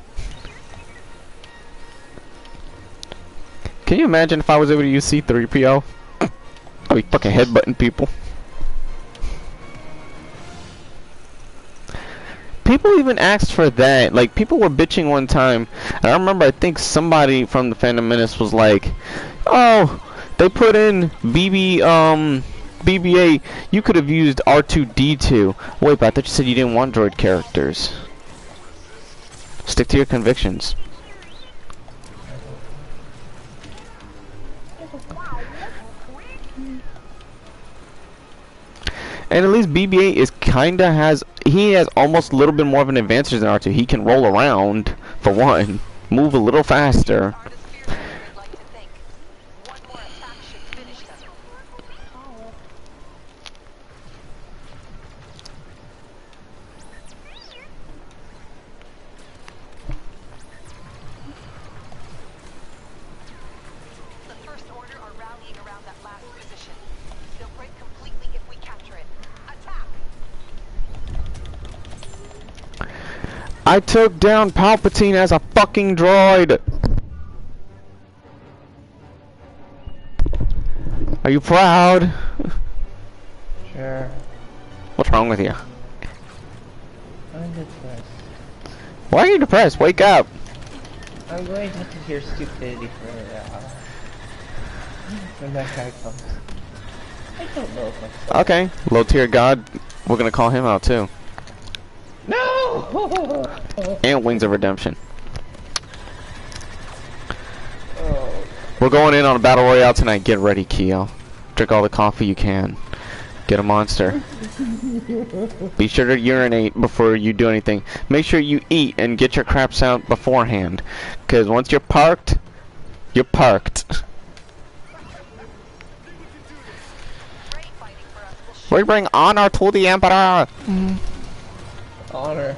Can you imagine if I was able to use C-3PO? I'd be fucking headbutting people. People even asked for that. Like, people were bitching one time. And I remember, I think somebody from the Phantom Menace was like, oh, they put in BB-8. You could have used R2-D2. Wait, but I thought you said you didn't want droid characters. Stick to your convictions. And at least BB-8 is he has almost a little bit more of an advantage than R2. He can roll around, for one, move a little faster. I took down Palpatine as a fucking droid! Are you proud?
Sure.
What's wrong with you?
I'm depressed.
Why are you depressed? Wake up!
I'm going to have to hear stupidity for when that guy comes. I don't know if I
Okay, low tier god. We're gonna call him out too.
No!
And Wings of Redemption.
Oh.
We're going in on a battle royale tonight. Get ready, Keo. Drink all the coffee you can. Get a monster. Be sure to urinate before you do anything. Make sure you eat and get your craps out beforehand. Because once you're parked, you're parked. We bring honor to the Emperor.
Honor.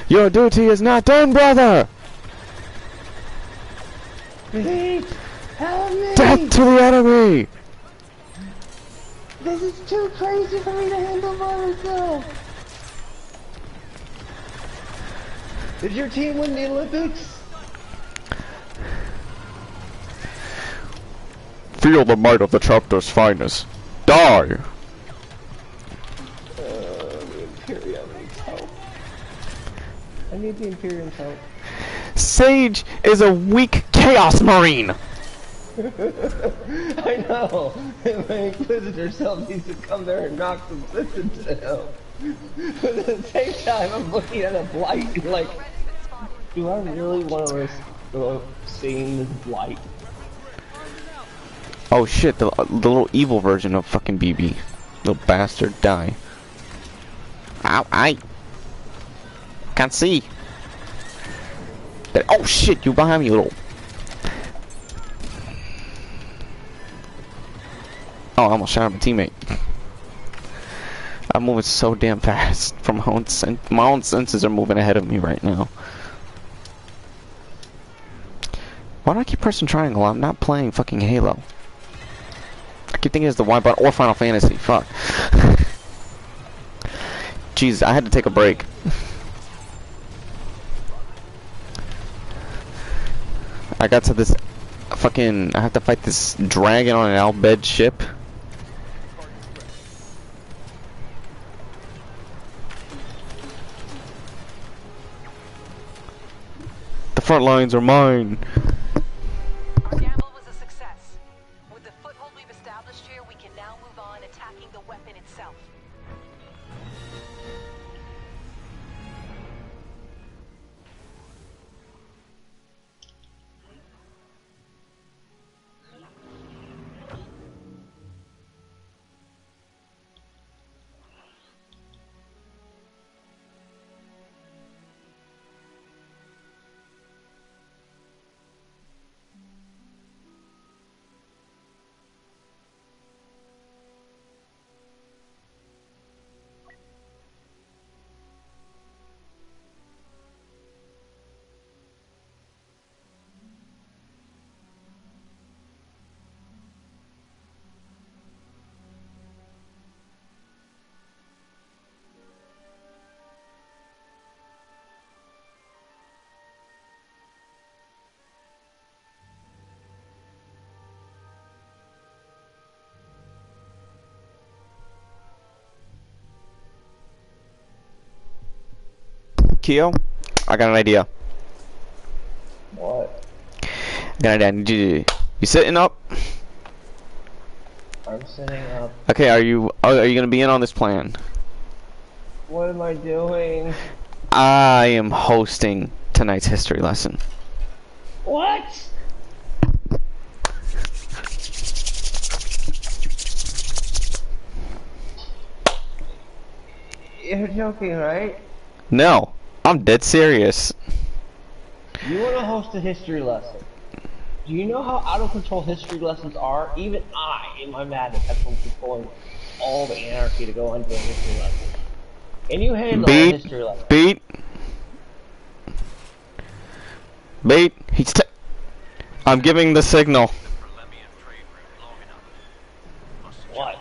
Your duty is not done, brother.
Please, help me!
Death to the enemy.
This is too crazy for me to handle by myself! Did your team win the Olympics?
Feel the might of the chapter's finest. Die.
The Imperium needs help. I need the Imperium's help.
Sage is a weak Chaos Marine.
I know! My Inquisitor self needs to come there and knock some sense into him. But at the same time, I'm looking at a blight and like, do I really want to risk seeing this blight?
Oh shit, the little evil version of fucking BB. Little bastard, die. Ow, I can't see. Oh shit, you behind me, little. Oh, I almost shot at my teammate. I'm moving so damn fast. From my own senses are moving ahead of me right now. Why do I keep pressing triangle? I'm not playing fucking Halo. I keep thinking it's the Y button or Final Fantasy. Fuck. Jeez, I had to take a break. I got to this fucking. I have to fight this dragon on an Albed ship. The front lines are mine.
Our gamble was a success. With the foothold we've established here, we can now move on attacking the weapon itself.
Keo, I got an idea.
What?
I got an idea. You sitting up?
I'm sitting up.
Okay, are you gonna be in on this plan?
What am I doing?
I am hosting tonight's history lesson.
What? You're joking, right?
No, I'm dead serious.
You want to host a history lesson. Do you know how out of control history lessons are? Even I, in my madness, have been controlling all the anarchy to go into a history lesson. And you handle a history lesson.
Beat. I'm giving the signal.
What?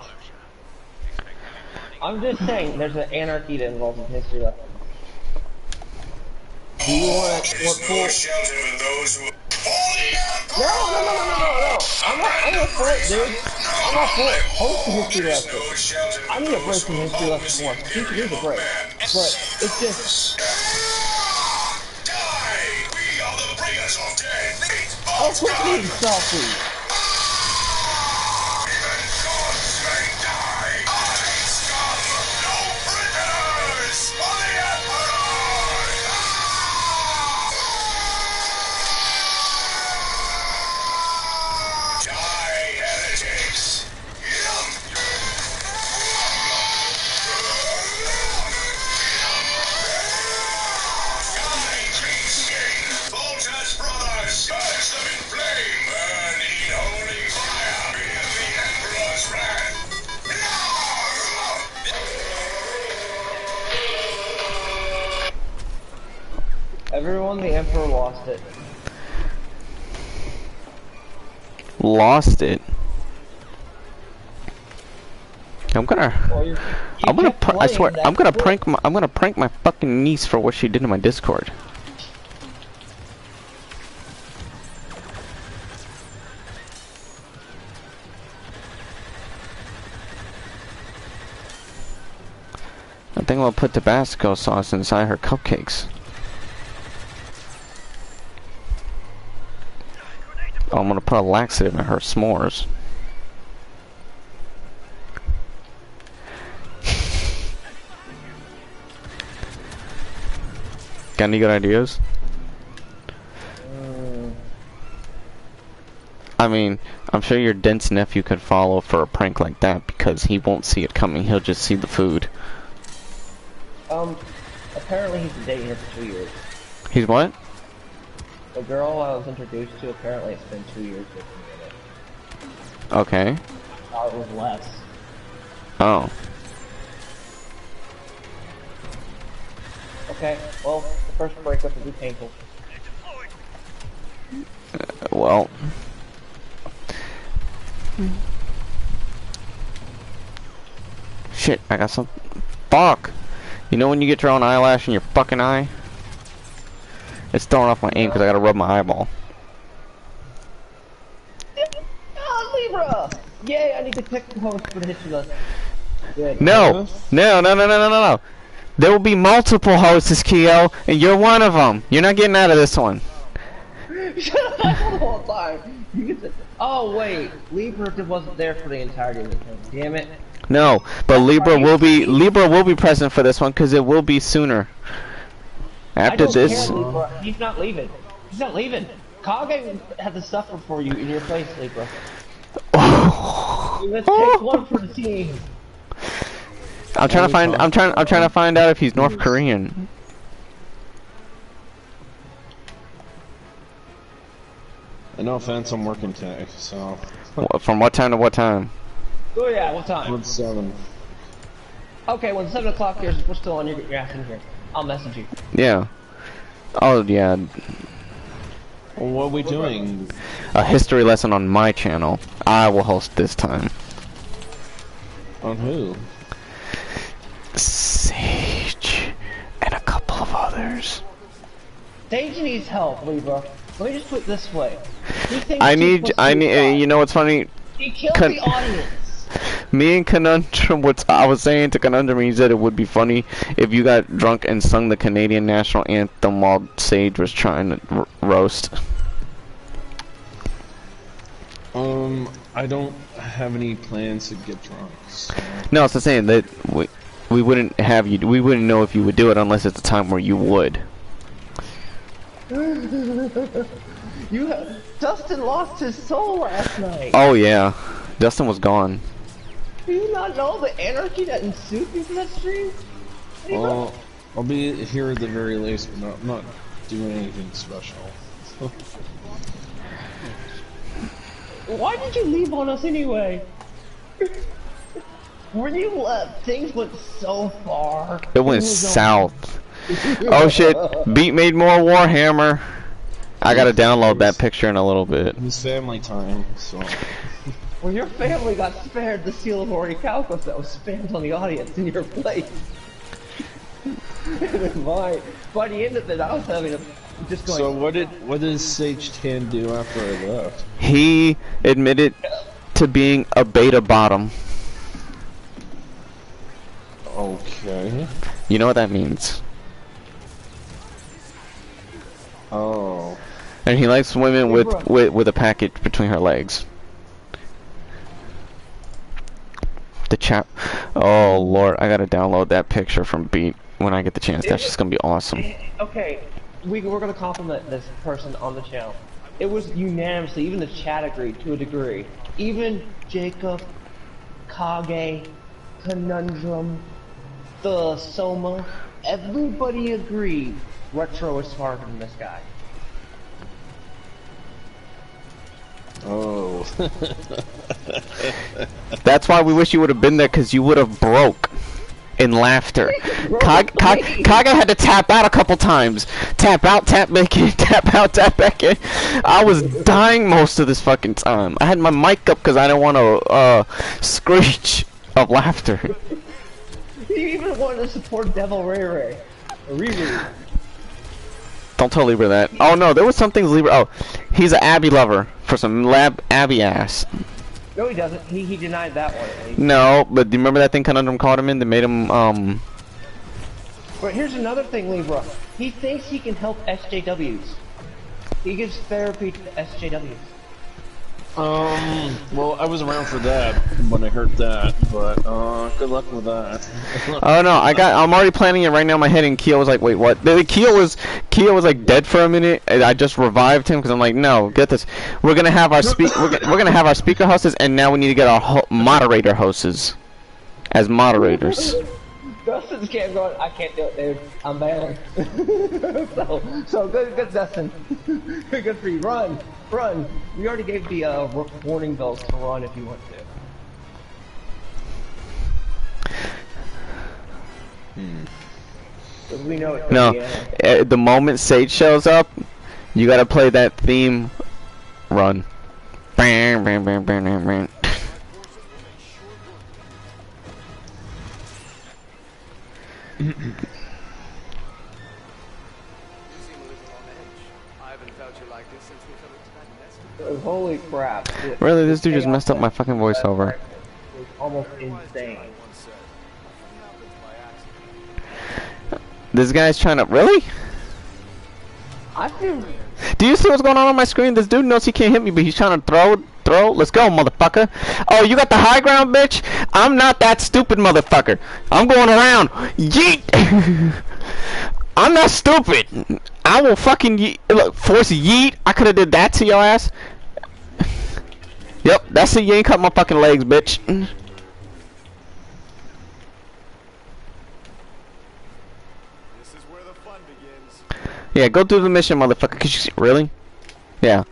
I'm just saying, there's an anarchy that involves in history lessons. Do you want to...
There's no shelter for those who...
No! I'm all for it, dude. I'm all for it. Host the history lesson. I need a break from history lesson once. Teacher needs a break. But it's just... Oh, quit being selfie. Everyone, the Emperor lost it.
Lost it. I'm gonna I swear, I'm gonna prank my fucking niece for what she did in my Discord. I think I'll put Tabasco sauce inside her cupcakes. Oh, I'm gonna put a laxative in her s'mores. Got any good ideas? I mean, I'm sure your dense nephew could follow for a prank like that because he won't see it coming. He'll just see the food.
Apparently he's been dating her for 2 years.
He's what?
The girl I was introduced to, apparently it's been 2 years with me in it.
Okay.
I thought it was less.
Oh.
Okay, well, the first breakup will be painful.
Well. Shit, I got some. Fuck! You know when you get your own eyelash in your fucking eye? It's throwing off my aim because I gotta rub my eyeball.
Oh, Libra! Yay, I need to pick the host for the history lesson. Good.
No! No! There will be multiple hosts, Keo, and you're one of them. You're not getting out of this one.
Shut up the whole time. You get to... Oh wait, Libra wasn't there for the entirety of the thing. Damn it.
No, but Libra will be present for this one because it will be sooner. After this.
Care, Libra. He's not leaving. He's not leaving. Kage had to suffer for you in your place, Libra. Let's take one for the team.
I'm trying to find out if he's North Korean.
No offense, I'm working today, so.
From what time to what time?
Oh yeah, what time?
It's 7.
Okay, when 7 o'clock is, we're still on. You get your ass in here. I'll message you.
Yeah. Oh yeah.
Well, what are we doing?
A history lesson on my channel. I will host this time.
On who?
Sage and a couple of others.
Sage needs help, Libra. Let me just put it this way.
I need. You know what's funny?
He killed the audience.
Me and Conundrum, I was saying to Conundrum, he said it would be funny if you got drunk and sung the Canadian national anthem while Sage was trying to roast.
I don't have any plans to get drunk. So.
No, it's the same that we wouldn't have you. We wouldn't know if you would do it unless it's a time where you would.
Dustin lost his soul last night.
Oh yeah, Dustin was gone.
Do you not know the anarchy that ensued because of that stream?
Well, I'll be here at the very least, but not doing anything special.
Why did you leave on us anyway? When you left, things went so far.
It went south. Oh shit, Beat made more Warhammer. I gotta download that picture in a little bit.
It's family time, so.
Well, your family got spared the seal of Orichalcos that was spammed on the audience in your place. By the end of it, I was having just going.
So what did Sage 10 do after I left?
He admitted to being a beta bottom.
Okay.
You know what that means?
Oh.
And he likes women with a package between her legs. The chat. Oh Lord, I gotta download that picture from Beat when I get the chance. That's just gonna be awesome.
Okay, we're gonna compliment this person on the channel. It was unanimously, even the chat agreed to a degree. Even Jacob, Kage, Conundrum, the Soma, everybody agreed Retro is smarter than this guy.
Oh.
That's why we wish you would have been there, because you would have broke in laughter. Kage had to tap out a couple times. Tap out, tap back in, tap out, tap back in. I was dying most of this fucking time. I had my mic up because I didn't want to screech of laughter.
He even wanted to support Devil Ray Ray. Riri.
Don't tell Libra that. Oh no, there was some things Libra. Oh, he's an Abby lover for some Abby ass.
No, he doesn't. He denied that one at least.
No, but do you remember that thing Conundrum called him in that made him
But here's another thing, Libra. He thinks he can help SJWs. He gives therapy to SJWs.
Well, I was around for that when I heard that, but good luck with that.
Oh no, I'm already planning it right now in my head, and Keo was like, wait, what? Keo was like dead for a minute, and I just revived him because I'm like, no, get this, we're gonna have our we're gonna have our speaker hosts, and now we need to get our moderator hosts as moderators.
Dustin's can't go. I can't do it, dude. I'm banned. so good, Dustin. Good for you. Run. We already gave the warning bells to run if you want to. So we know it's
No, the moment Sage shows up, you gotta play that theme. Run. Bang, bang, bang, bang, bang, bang.
Holy crap.
Really, this dude just messed up my fucking voiceover.
It was almost insane.
This guy's trying to... Really?
I feel...
Do you see what's going on my screen? This dude knows he can't hit me, but he's trying to throw. Let's go, motherfucker. Oh, you got the high ground, bitch? I'm not that stupid, motherfucker. I'm going around. Yeet! I'm not stupid. I will fucking yeet. Look, force yeet. I could have did that to your ass. Yep, that's it. You ain't cut my fucking legs, bitch.
This is where the fun begins.
Yeah, go do the mission, motherfucker. Really? Yeah.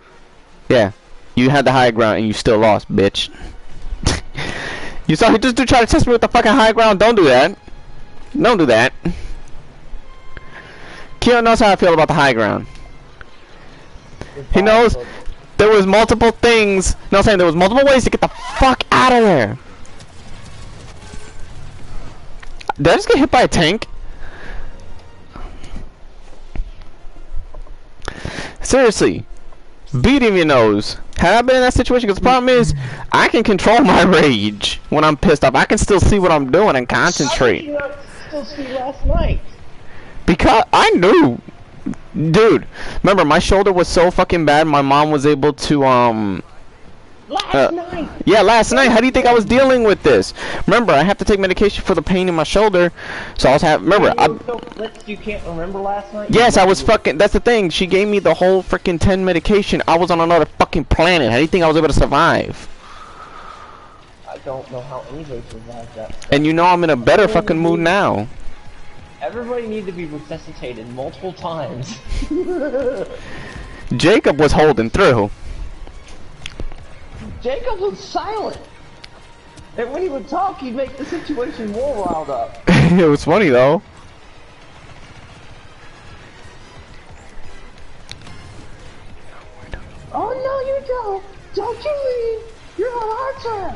Yeah. You had the high ground and you still lost, bitch. You saw this dude try to test me with the fucking high ground. Don't do that. Don't do that. Keo knows how I feel about the high ground. He knows there was multiple things. No, I'm saying there was multiple ways to get the fuck out of there. Did I just get hit by a tank? Seriously, beat him your nose. Had I been in that situation? Because the problem is, I can control my rage when I'm pissed off. I can still see what I'm doing and concentrate.
How did you not still see last night?
Because I knew, dude. Remember, my shoulder was so fucking bad. My mom was able to
Last night.
Yeah, last night. How do you think I was dealing with this? Remember, I have to take medication for the pain in my shoulder. So I was having. Remember,
You can't remember last night?
yes, I was fucking. That's the thing. She gave me the whole freaking 10 medication. I was on another fucking planet. How do you think I was able to survive?
I don't know how anybody survived that.
And you know I'm in a better fucking mood now.
Everybody needed to be resuscitated multiple times.
Jacob was holding through.
Jacob was silent. And when he would talk, he'd make the situation more riled up.
It was funny though.
Oh no, you don't! Don't you leave! You're a archer!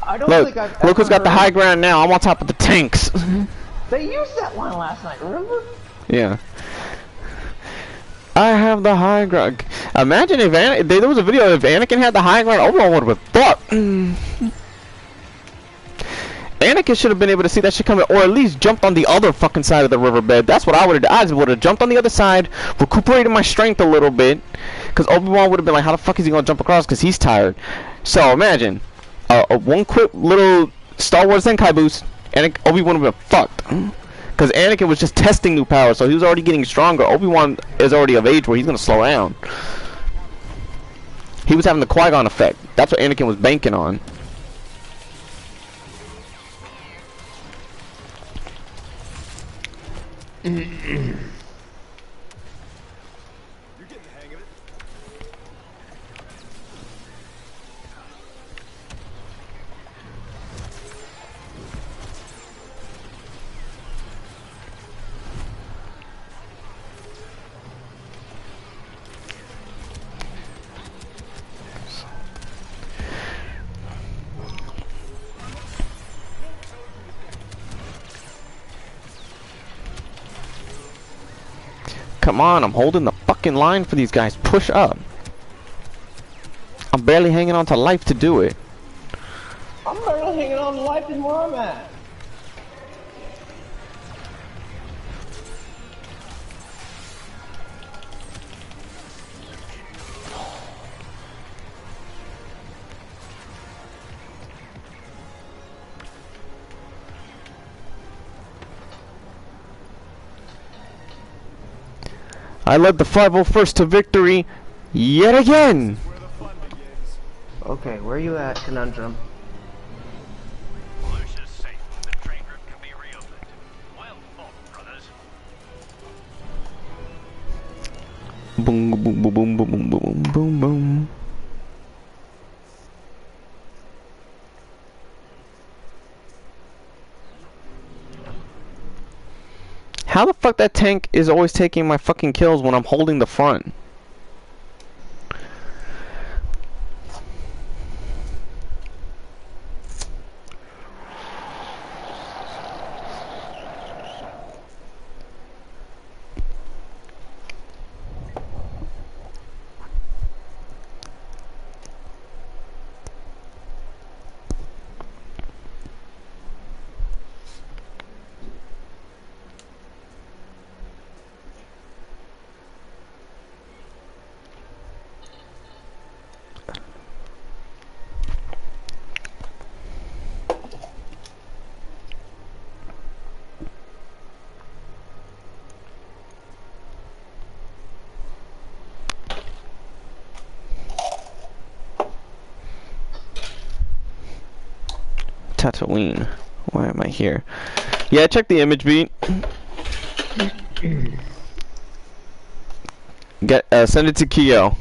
I don't think I've
Look who's got the
heard-
high ground now. I'm on top of the tanks.
They used that line last night, remember?
Yeah. have the high ground. Imagine if there was a video if Anakin had the high ground, Obi-Wan would have been fucked. Anakin should have been able to see that shit coming, or at least jumped on the other fucking side of the riverbed. That's what I would have done. I would have jumped on the other side, recuperated my strength a little bit, because Obi-Wan would have been like, how the fuck is he gonna jump across? Because he's tired. So imagine, one quick little Star Wars Zenkai boost, and Obi-Wan would have been fucked. Because Anakin was just testing new powers, so he was already getting stronger. Obi-Wan is already of age where he's gonna slow down. He was having the Qui-Gon effect. That's what Anakin was banking on.
You're getting the hang of it.
Come on, I'm holding the fucking line for these guys. Push up. I'm barely hanging on to life to do it.
I'm barely hanging on to life and where I'm at.
I led the 501st to victory yet again.
Where the fun begins.
Okay, where are you at, Conundrum?
Lucia's safe. The train route can be reopened. Well fought, brothers.
Boom, boom, boom, boom, boom, boom, boom, boom. How the fuck that tank is always taking my fucking kills when I'm holding the front? Tatooine. Why am I here? Yeah, check the image beat. Send it to Kyo.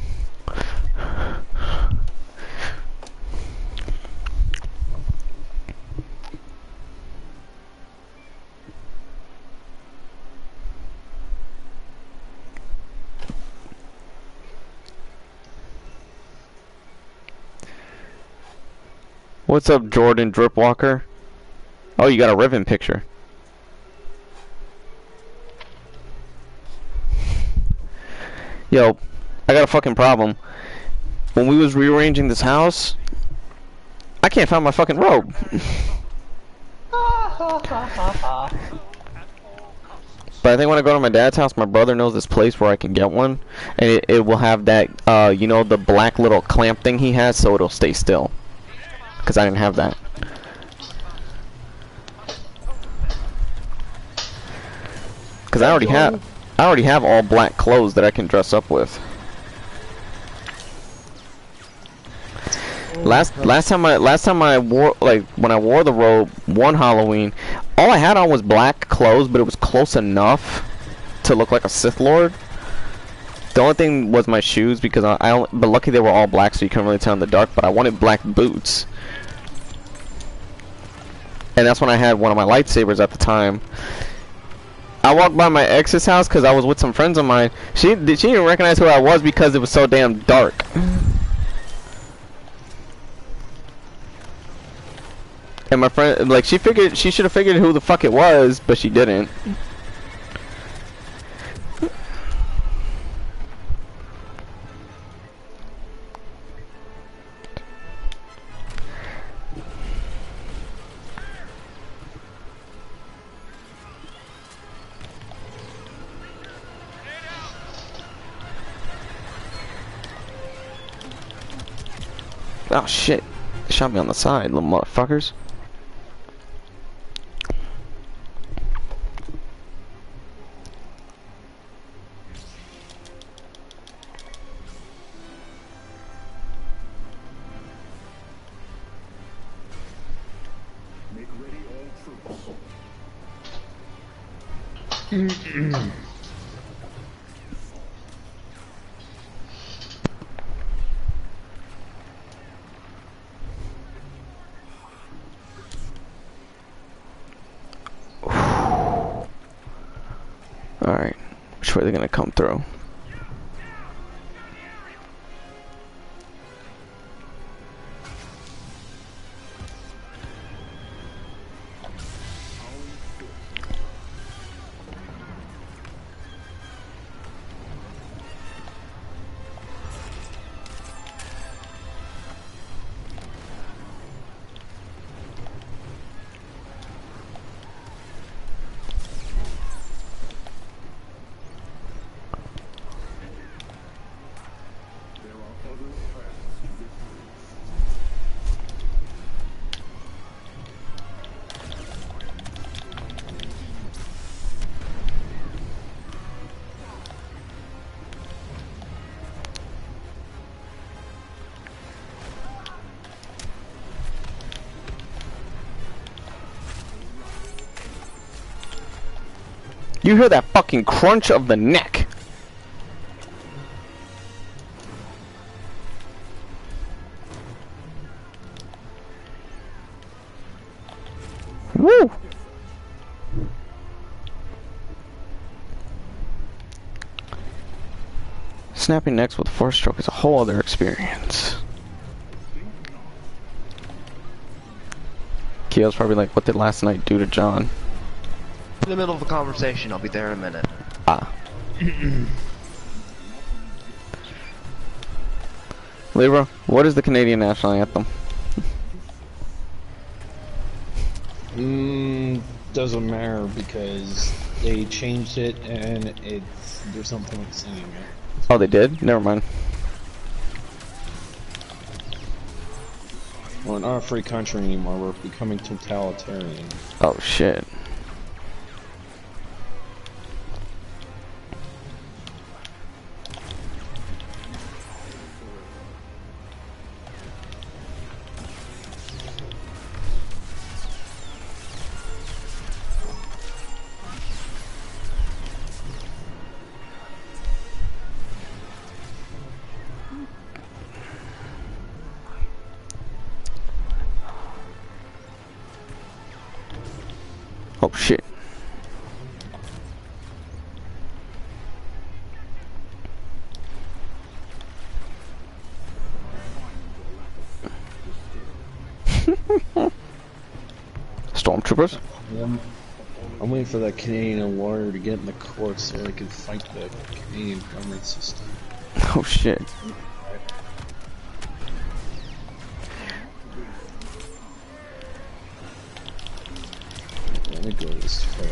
What's up, Jordan Dripwalker? Oh, you got a Riven picture. Yo, I got a fucking problem. When we was rearranging this house, I can't find my fucking robe. But I think when I go to my dad's house, my brother knows this place where I can get one, and it will have that, you know, the black little clamp thing he has, so it'll stay still. Because I didn't have that. Because I already have all black clothes that I can dress up with. Last time I wore, like, when I wore the robe one Halloween, all I had on was black clothes, but it was close enough to look like a Sith Lord. The only thing was my shoes, because but lucky they were all black, so you couldn't really tell in the dark. But I wanted black boots, and that's when I had one of my lightsabers at the time. I walked by my ex's house because I was with some friends of mine. She didn't recognize who I was because it was so damn dark. And my friend, like, she should have figured who the fuck it was, but she didn't. Oh shit. They shot me on the side, little motherfuckers.
Make ready all troops.
Alright. Which way are they gonna come through? You hear that fucking crunch of the neck? Woo! Snapping necks with force stroke is a whole other experience. Keo's probably like, what did last night do to John?
In the middle of a conversation, I'll be there in a minute.
Ah. Libra, what is the Canadian national anthem?
Doesn't matter because they changed it and there's something like singing it.
Oh, they did? Never mind.
We're not a free country anymore, we're becoming totalitarian.
Oh shit. Oh shit. Stormtroopers?
I'm waiting for that Canadian lawyer to get in the court so they can fight the Canadian government system.
Oh shit.
Let me go to this fair.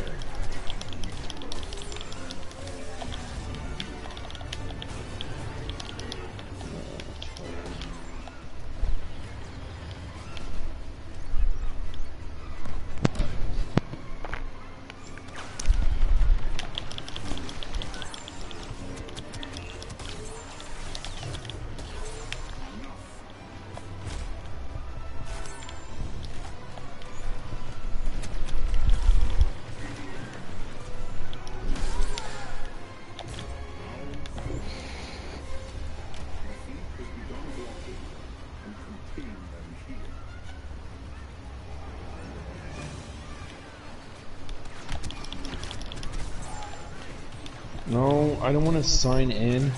No, I don't want to sign in.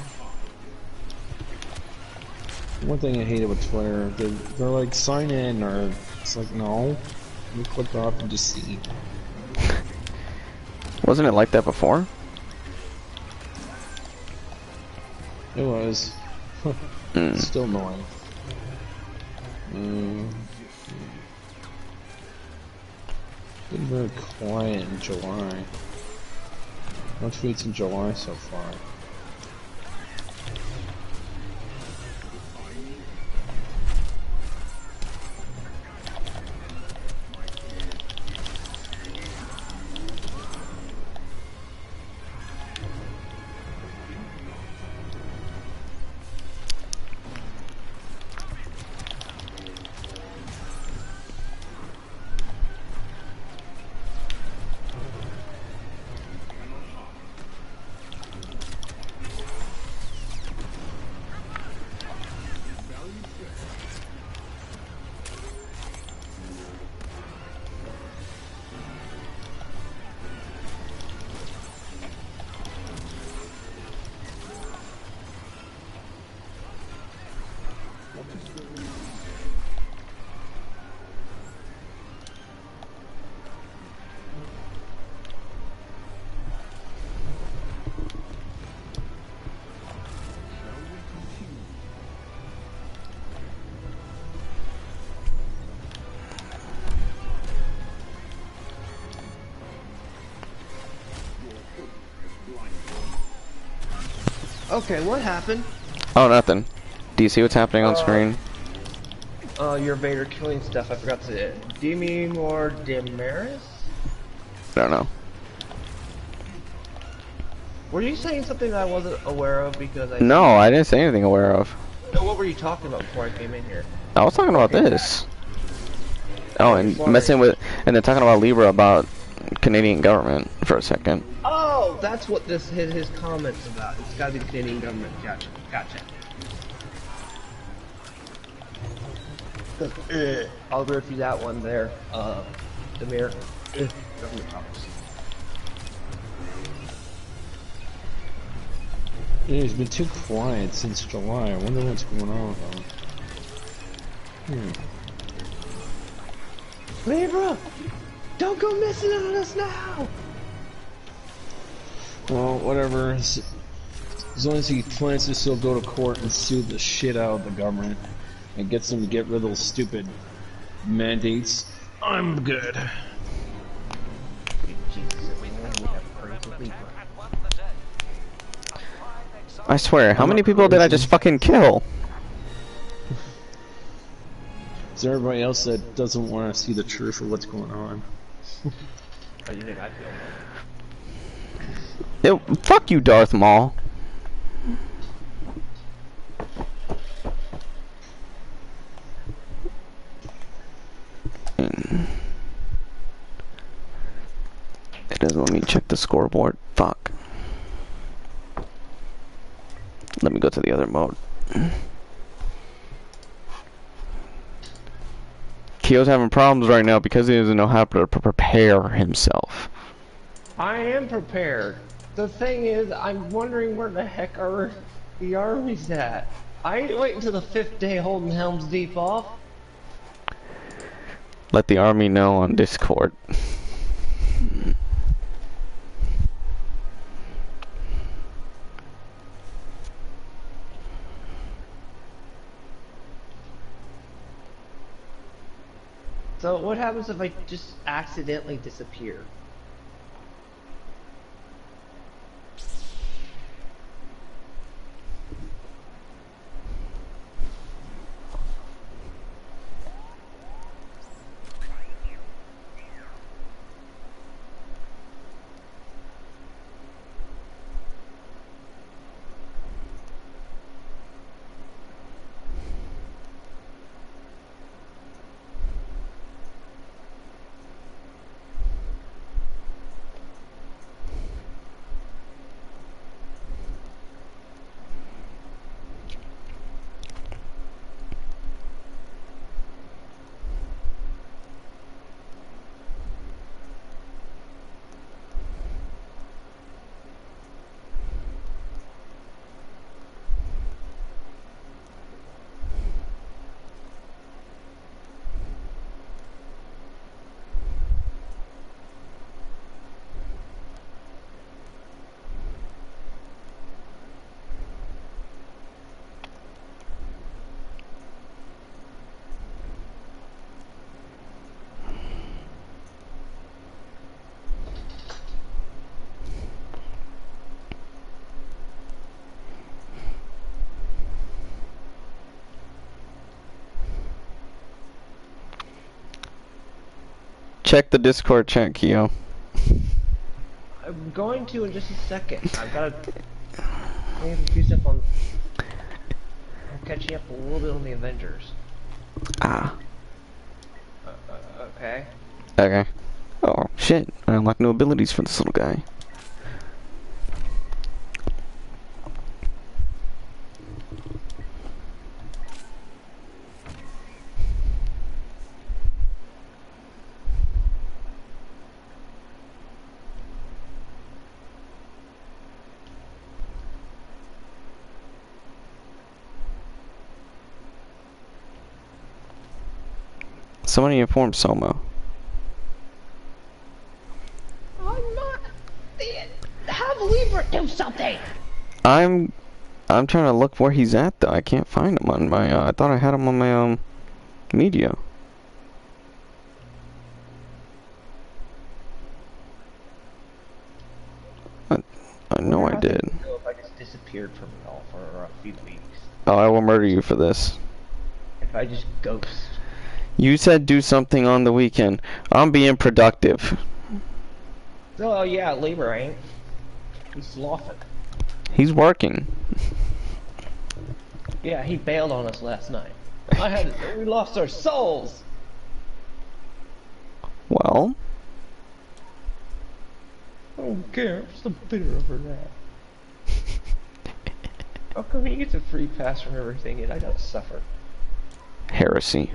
One thing I hate about Twitter, they're like, sign in, or it's like, no. Let me click off and just see.
Wasn't it like that before?
It was. Still annoying. Been very quiet in July. No tweets in July so far.
Okay, what happened?
Oh, nothing. Do you see what's happening on screen?
Your Vader killing stuff. I forgot to. Demi or Demaris?
I don't know.
Were you saying something that I wasn't aware of because I?
No, I didn't say anything aware of.
What were you talking about before I came in here?
I was talking about this. Oh, and messing with, and then talking about Libra about Canadian government for a second.
Oh, that's what his comments about. It's gotta be the Canadian government. Gotcha. I'll agree with you that one there. The mayor. Government problems.
Yeah, he's been too quiet since July. I wonder what's going on with him.
Libra! Don't go missing on us now!
Well, whatever. As long as he plans to still go to court and sue the shit out of the government and gets them to get rid of those stupid mandates, I'm good.
I swear, how many people did I just fucking kill?
It's everybody else that doesn't want to see the truth of what's going on.
How do you think I feel?
Fuck you, Darth Maul. It doesn't let me check the scoreboard. Fuck. Let me go to the other mode. Kyo's having problems right now because he doesn't know how to prepare himself.
I am prepared. The thing is, I'm wondering where the heck are the armies at? I ain't waiting until the 5th day holding Helm's Deep off.
Let the army know on Discord.
So what happens if I just accidentally disappear?
Check the Discord chat, Kyo.
I'm going to in just a second. I've got to. I have a few stuff on. I'm catching up a little bit on the Avengers.
Ah.
Okay.
Okay. Oh, shit. I unlock new abilities for this little guy. Somebody inform Soma.
I'm not. Have Libra do something.
I'm trying to look where he's at though. I can't find him on my I thought I had him on my media. I know I did.
If I just disappear disappeared from y'all for a few weeks.
Oh, I will murder you for this.
If I just ghost.
You said do something on the weekend. I'm being productive.
Oh yeah, labor ain't. He's sloughing.
He's working.
Yeah, he bailed on us last night. We lost our souls.
Well,
I don't care. I'm still bitter over that. How come he gets a free pass from everything and I gotta suffer?
heresy.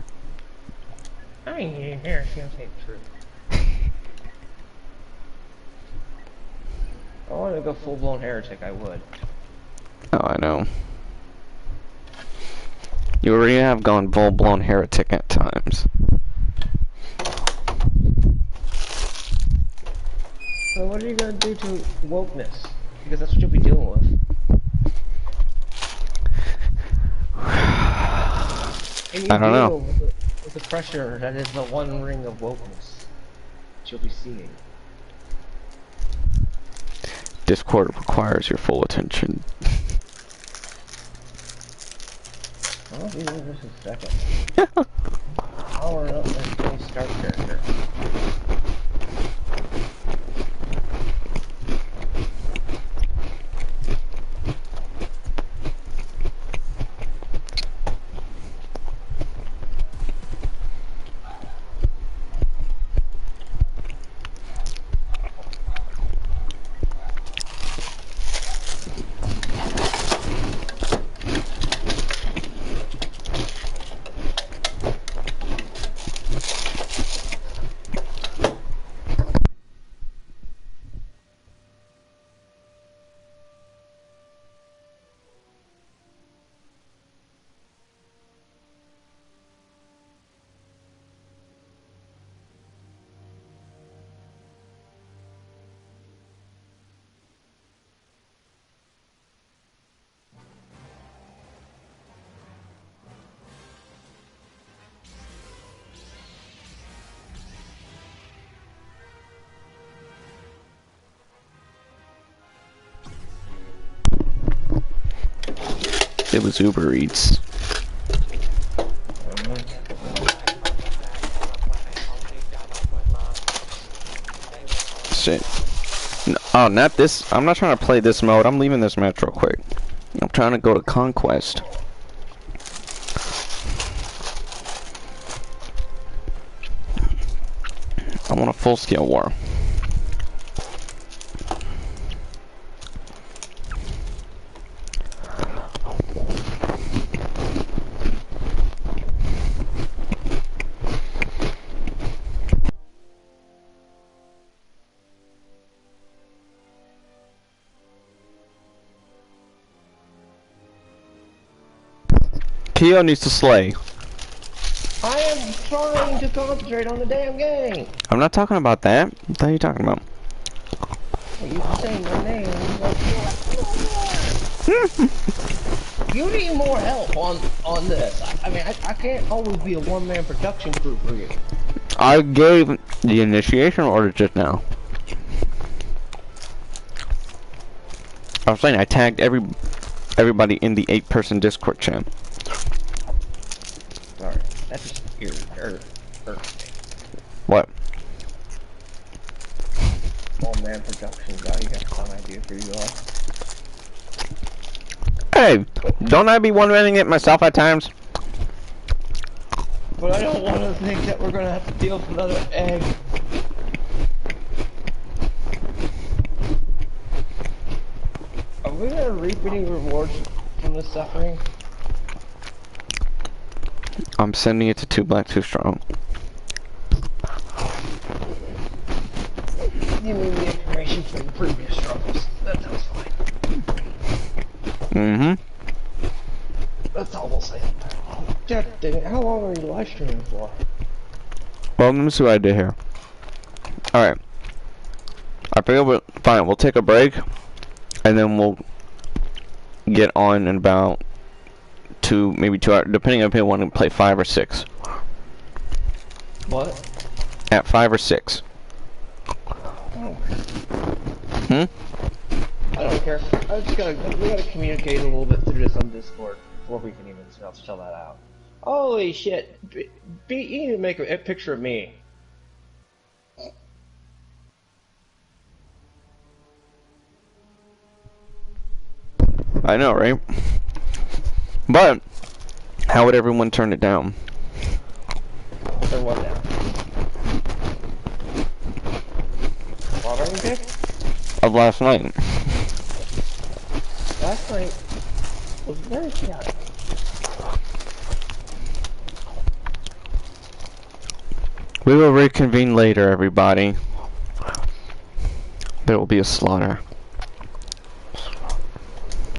I ain't even here. I can't say the truth. If I wanted to go full-blown heretic, I would.
Oh, I know. You already have gone full-blown heretic at times.
So what are you gonna do to wokeness? Because that's what you'll be dealing with. And you
I don't know.
deal with the pressure that is the one ring of wokeness that you'll be seeing.
Discord requires your full attention.
I'll be there just a second. Power up and start character.
It was Uber Eats. Shit. No, oh, not this. I'm not trying to play this mode. I'm leaving this match real quick. I'm trying to go to Conquest. I want a full-scale war. Keo needs to slay.
I am trying to concentrate on the damn game.
I'm not talking about that. What are you talking about?
Well, you can say my name. You need more help on this. I mean, I can't always be a one-man production crew for you.
I gave the initiation order just now. I was saying I tagged everybody in the 8-person Discord chat.
Sorry, that just irritates me.
What?
One-man production guy, you got some idea for you all.
Hey, don't I be one-manning it myself at times?
But I don't want to think that we're gonna have to deal with another egg. Are we gonna reap any rewards from this suffering?
I'm sending it to 2 Black 2 Strong.
Give me the information from the previous struggles. That sounds fine.
Mm-hmm.
That's all we'll say. God dang it, how long are you live streaming for?
Well, let me see what I did here. Alright. I figure fine, we'll take a break. And then we'll get on in about maybe 2 hours, depending on if you want to play 5 or 6.
What?
At 5 or 6.
Oh.
Hmm?
I don't care. We gotta communicate a little bit through this on Discord before we can even spell that out. Holy shit! You need to make a picture of me.
I know, right? But how would everyone turn it down?
Turn what down? Watering pick?
Of last night.
Last night was very chaotic.
We will reconvene later, everybody. There will be a slaughter.